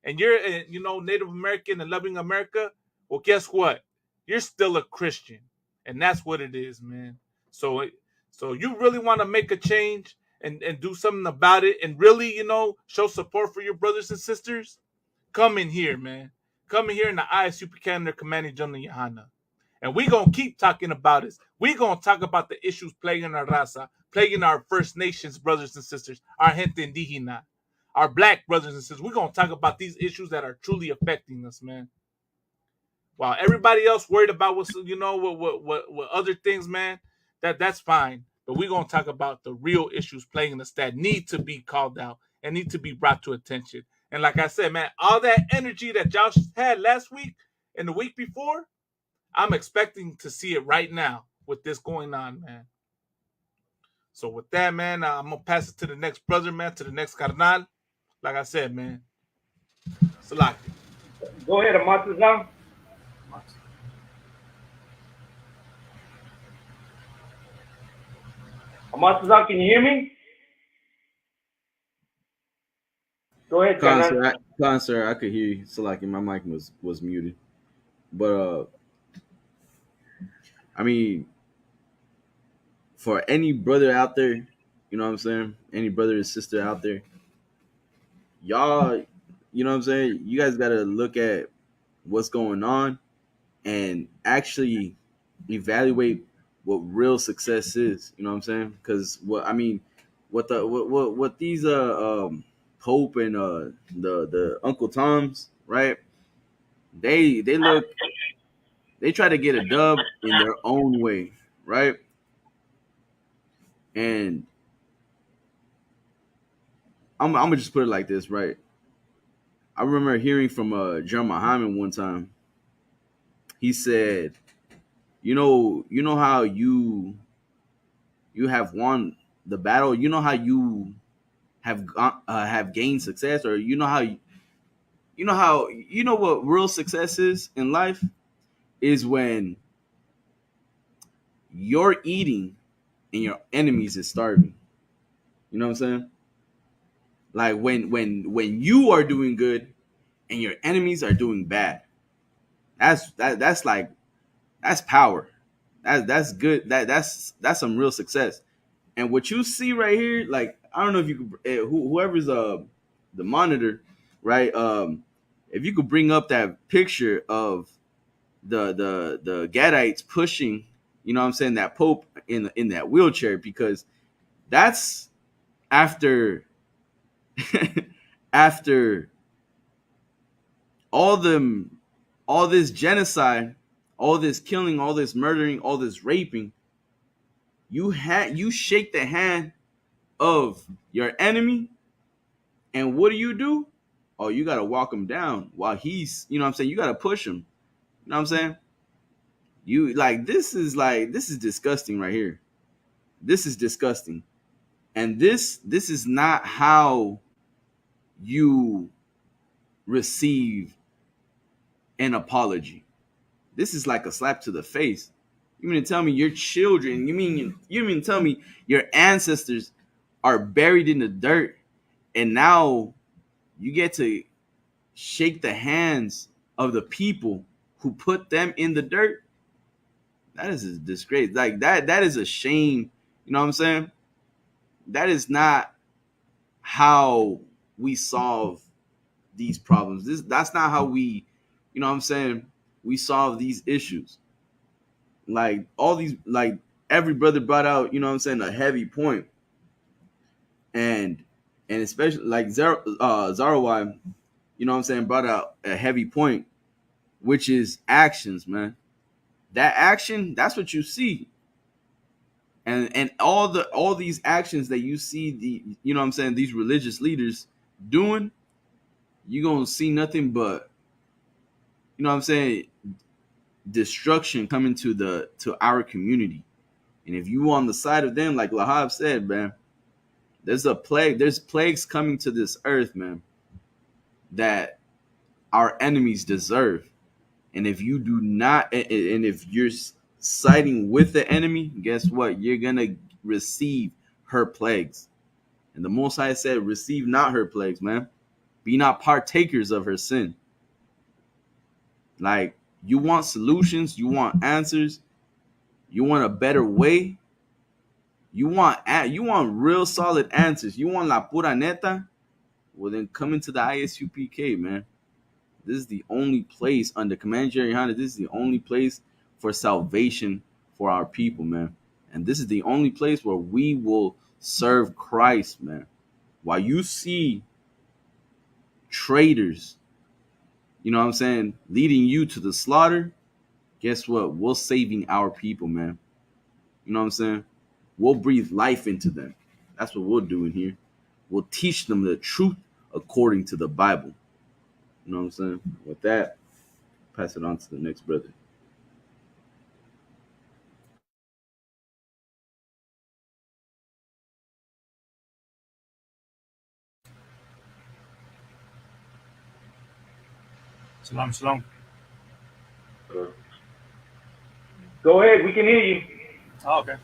and you're, you know, Native American and loving America, well, guess what? You're still a Christian. And that's what it is, man. So you really want to make a change and do something about it and really, you know, show support for your brothers and sisters? Come in here, man. Come in here in the ISUPK under Commanding General Yahana. And we're going to keep talking about it. We're going to talk about the issues plaguing our raza, plaguing our First Nations brothers and sisters, our gente indígena, our black brothers and sisters. We're going to talk about these issues that are truly affecting us, man. While everybody else worried about what's, you know, what other things, man, that's fine. But we're going to talk about the real issues plaguing us that need to be called out and need to be brought to attention. And like I said, man, all that energy that Josh had last week and the week before, I'm expecting to see it right now with this going on, man. So with that, man, I'm going to pass it to the next brother, man, to the next carnal. Like I said, man, Salaki. Go ahead, Amatazan. Amatazan, can you hear me? Go ahead, Sir, I could hear you. Salaki, my mic was muted. But I mean, for any brother out there, you know what I'm saying? Any brother and sister out there, y'all, you know what I'm saying? You guys got to look at what's going on and actually evaluate what real success is. You know what I'm saying? Because what these Pope and the Uncle Toms, right? They try to get a dub in their own way, right? And I'm gonna just put it like this, right? I remember hearing from John Muhammad one time. He said, you know how you have won the battle, you know how you have gained success, or you know what real success is in life is when you're eating and your enemies is starving. You know what I'm saying? Like when you are doing good and your enemies are doing bad. That's power. That's good. That's some real success. And what you see right here, like I don't know if you could, whoever's the monitor, right? If you could bring up that picture of the Gadites pushing, you know what I'm saying, that Pope in that wheelchair, because that's after after all this genocide, all this killing, all this murdering, all this raping. You shake the hand of your enemy, and what do? Oh, you gotta walk him down while he's, you know what I'm saying, you gotta push him. You know what I'm saying? You this is disgusting right here. This is disgusting. And this is not how you receive an apology. This is like a slap to the face. You mean to tell me your children, you mean to tell me your ancestors are buried in the dirt, and now you get to shake the hands of the people who put them in the dirt? That is a disgrace. Like that is a shame. You know what I'm saying? That is not how we solve these problems. That's not how we, you know what I'm saying, we solve these issues. Like all these, like every brother brought out, you know what I'm saying, a heavy point. And especially like Zarawai, you know what I'm saying, brought out a heavy point, which is actions, man. That action, that's what you see. And all these actions that you see, you know what I'm saying, these religious leaders doing, you're gonna see nothing but, you know what I'm saying, destruction coming to our community. And if you on the side of them, like Lahab said, man, there's plagues coming to this earth, man, that our enemies deserve. And if you do not, and if you're siding with the enemy, guess what? You're gonna receive her plagues. And the Most High said, receive not her plagues, man. Be not partakers of her sin. Like, you want solutions, you want answers, you want a better way, you want real solid answers, you want la pura neta, well then come into the ISUPK, man. This is the only place under Command Jerry Honda. This is the only place for salvation for our people, man. And this is the only place where we will serve Christ, man. While you see traitors, you know what I'm saying, leading you to the slaughter, guess what? We're saving our people, man. You know what I'm saying? We'll breathe life into them. That's what we're doing here. We'll teach them the truth according to the Bible. You know what I'm saying? With that, pass it on to the next brother. Shalom, shalom. Go ahead, we can hear you. Oh, okay.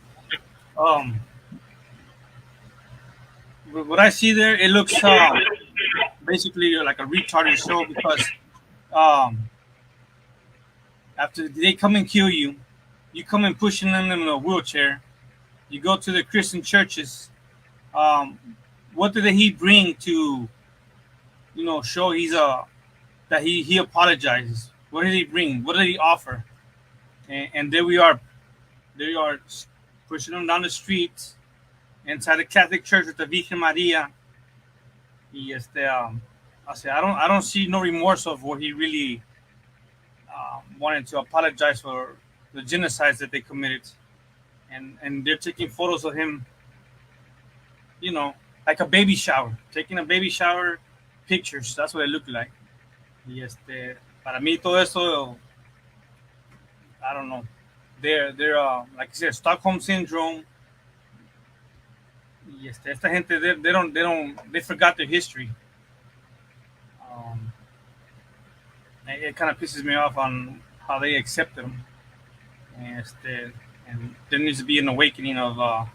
What I see there, it looks basically like a retarded show, because after they come and kill you, you come and pushing them in a wheelchair. You go to the Christian churches. What did he bring to, you know, show that he apologizes? What did he bring? What did he offer? And there we are. They are pushing them down the street inside the Catholic Church with the Virgen Maria. I don't see no remorse of what he really wanted to apologize for the genocides that they committed. And they're taking photos of him, you know, like a baby shower, taking a baby shower pictures. That's what it looked like. Para mí todo eso, I don't know. They're like I said, Stockholm syndrome. Esta gente, they forgot their history. It kind of pisses me off on how they accept them. And there needs to be an awakening of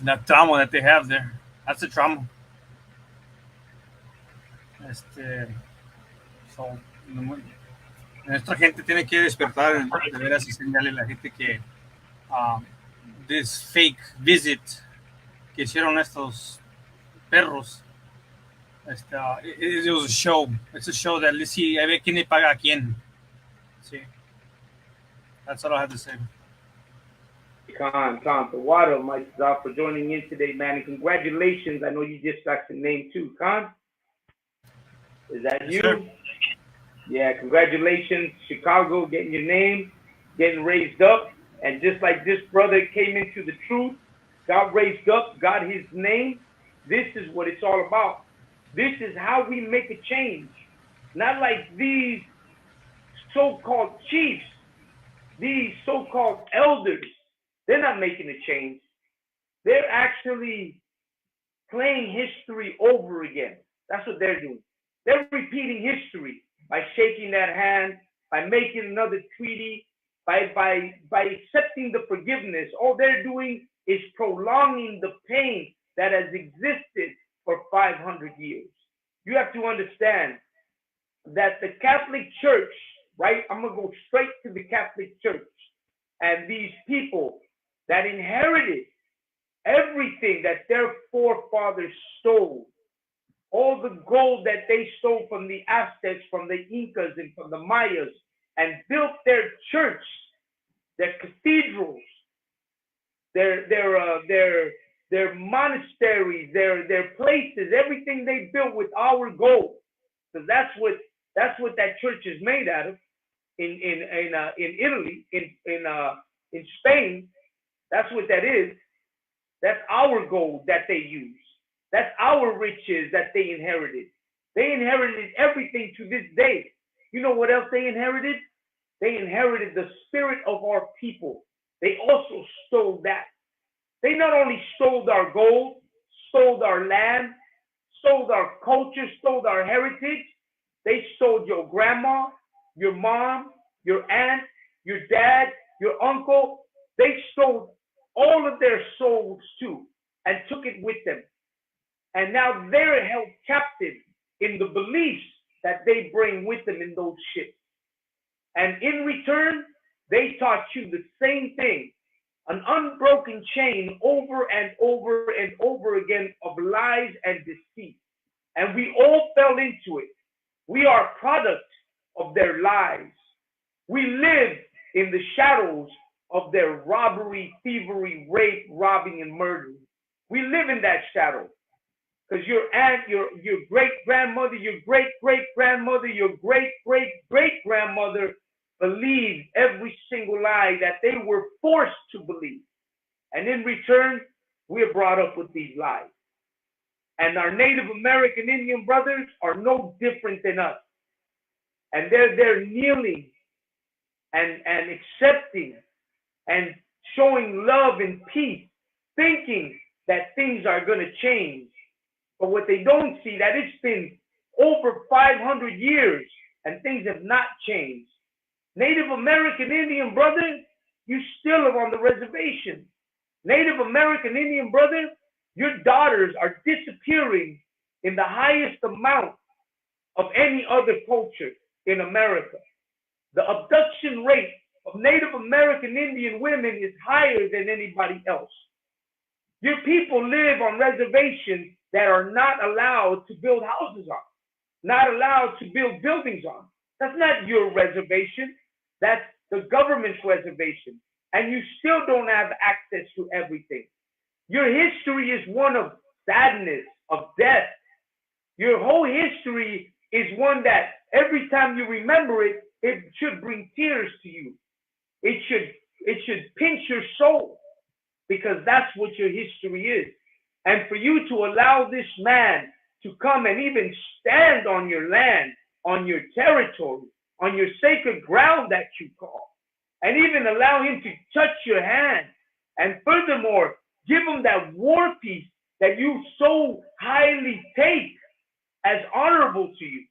that trauma that they have there. That's a trauma. So, nuestra gente tiene que despertar de veras y enseñarle a la gente que this fake visit que hicieron estos perros, it was a show. It's a show that let's see, a ver quién le paga a quién. Sí. That's all I have to say. Khan Tawada, myself, for joining in today, man. And congratulations. I know you just got your name too. Khan, is that you? Sure. Yeah, congratulations. Chicago, getting your name, getting raised up. And just like this brother came into the truth, got raised up, got his name. This is what it's all about. This is how we make a change. Not like these so-called chiefs, these so-called elders. They're not making a change. They're actually playing history over again. That's what they're doing. They're repeating history by shaking that hand, by making another treaty, by accepting the forgiveness. All they're doing is prolonging the pain that has existed for 500 years. You have to understand that the Catholic Church, right? I'm going to go straight to the Catholic Church and these people that inherited everything that their forefathers stole, all the gold that they stole from the Aztecs, from the Incas, and from the Mayas, and built their church, their cathedrals, their monasteries, their places, everything they built with our gold. So that's what that church is made out of. In Italy, in Spain, that's what that is. That's our gold that they use. That's our riches that they inherited. They inherited everything to this day. You know what else they inherited? They inherited the spirit of our people. They also stole that. They not only stole our gold, stole our land, stole our culture, stole our heritage. They stole your grandma, your mom, your aunt, your dad, your uncle. They stole all of their souls too and took it with them. And now they're held captive in the beliefs that they bring with them in those ships. And in return, they taught you the same thing, an unbroken chain over and over and over again of lies and deceit. And we all fell into it. We are products of their lies. We live in the shadows of their robbery, thievery, rape, robbing, and murdering. We live in that shadow. Because your aunt, your great-grandmother, your great-great-grandmother, your great-great-great-grandmother believed every single lie that they were forced to believe. And in return, we are brought up with these lies. And our Native American Indian brothers are no different than us. And they're there kneeling and accepting and showing love and peace, thinking that things are going to change. But what they don't see, that it's been over 500 years and things have not changed. Native American Indian brothers, you still live on the reservation. Native American Indian brothers, your daughters are disappearing in the highest amount of any other culture in America. The abduction rate of Native American Indian women is higher than anybody else. Your people live on reservations that are not allowed to build houses on, not allowed to build buildings on. That's not your reservation. That's the government's reservation. And you still don't have access to everything. Your history is one of sadness, of death. Your whole history is one that every time you remember it, it should bring tears to you. It should pinch your soul, because that's what your history is. And for you to allow this man to come and even stand on your land, on your territory, on your sacred ground that you call, and even allow him to touch your hand, and furthermore, give him that war piece that you so highly take as honorable to you,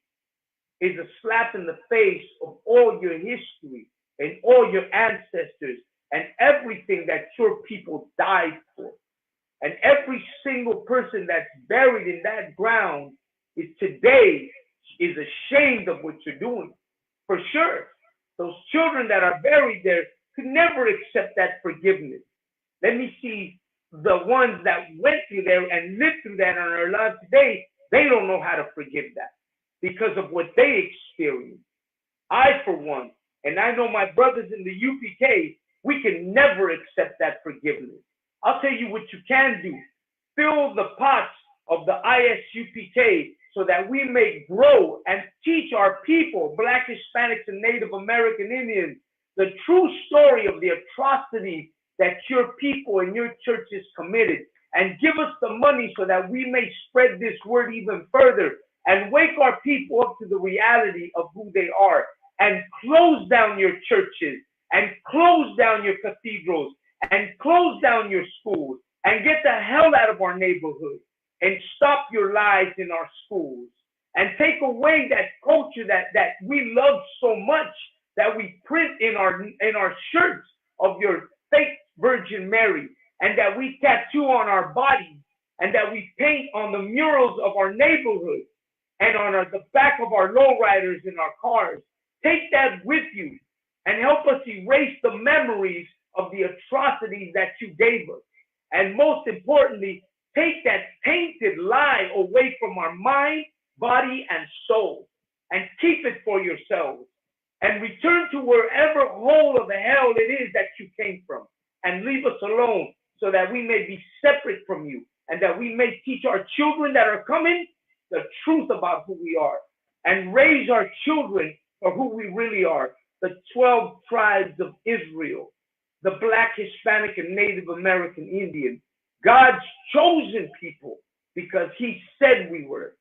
is a slap in the face of all your history and all your ancestors and everything that your people died for. And every single person that's buried in that ground is today is ashamed of what you're doing. For sure. Those children that are buried there could never accept that forgiveness. Let me see the ones that went through there and lived through that and are alive today. They don't know how to forgive that because of what they experienced. I, for one, and I know my brothers in the UPK, we can never accept that forgiveness. I'll tell you what you can do. Fill the pots of the ISUPK so that we may grow and teach our people, Black, Hispanics, and Native American Indians, the true story of the atrocities that your people and your churches committed. And give us the money so that we may spread this word even further and wake our people up to the reality of who they are. And close down your churches and close down your cathedrals and close down your schools and get the hell out of our neighborhood and stop your lies in our schools and take away that culture that we love so much that we print in our shirts of your fake Virgin Mary and that we tattoo on our bodies and that we paint on the murals of our neighborhood and on the back of our lowriders in our cars. Take that with you and help us erase the memories of the atrocities that you gave us. And most importantly, take that tainted lie away from our mind, body, and soul and keep it for yourselves and return to wherever hole of the hell it is that you came from and leave us alone so that we may be separate from you and that we may teach our children that are coming the truth about who we are and raise our children for who we really are, the 12 tribes of Israel, the Black, Hispanic, and Native American Indian, God's chosen people because he said we were.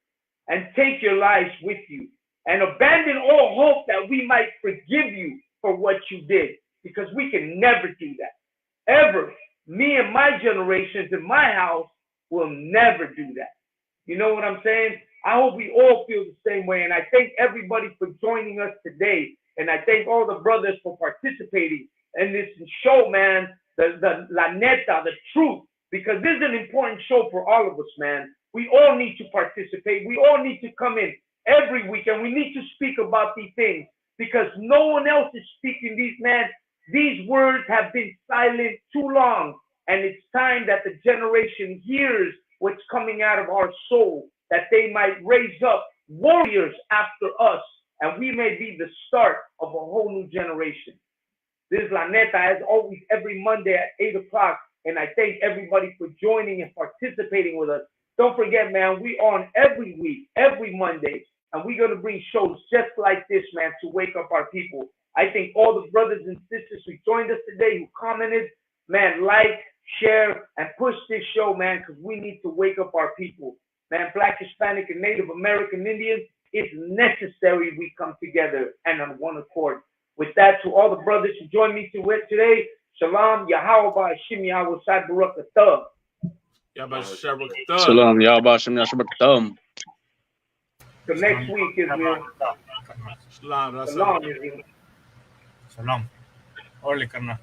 And take your lives with you and abandon all hope that we might forgive you for what you did because we can never do that. Ever. Me and my generations in my house will never do that. You know what I'm saying? I hope we all feel the same way. And I thank everybody for joining us today. And I thank all the brothers for participating in this show, man. The La Neta, the truth. Because this is an important show for all of us, man. We all need to participate. We all need to come in every week. And we need to speak about these things. Because no one else is speaking these, man. These words have been silent too long. And it's time that the generation hears what's coming out of our soul, that they might raise up warriors after us, and we may be the start of a whole new generation. This is La Neta, as always, every Monday at 8 o'clock, and I thank everybody for joining and participating with us. Don't forget, man, we on every week, every Monday, and we're going to bring shows just like this, man, to wake up our people. I thank all the brothers and sisters who joined us today, who commented, man, like, share, and push this show, man, because we need to wake up our people. Man, Black, Hispanic, and Native American Indians, it's necessary we come together and on one accord. With that, to all the brothers who joined me today, Shalom, Yahweh, Hashem, Yahweh, Shai, Baruch, Atah. Shalom, Yahweh, Hashem, Yahweh, Atah. Till next week, Israel. Shalom, Shalom, Israel. Shalom. Orly, carnal.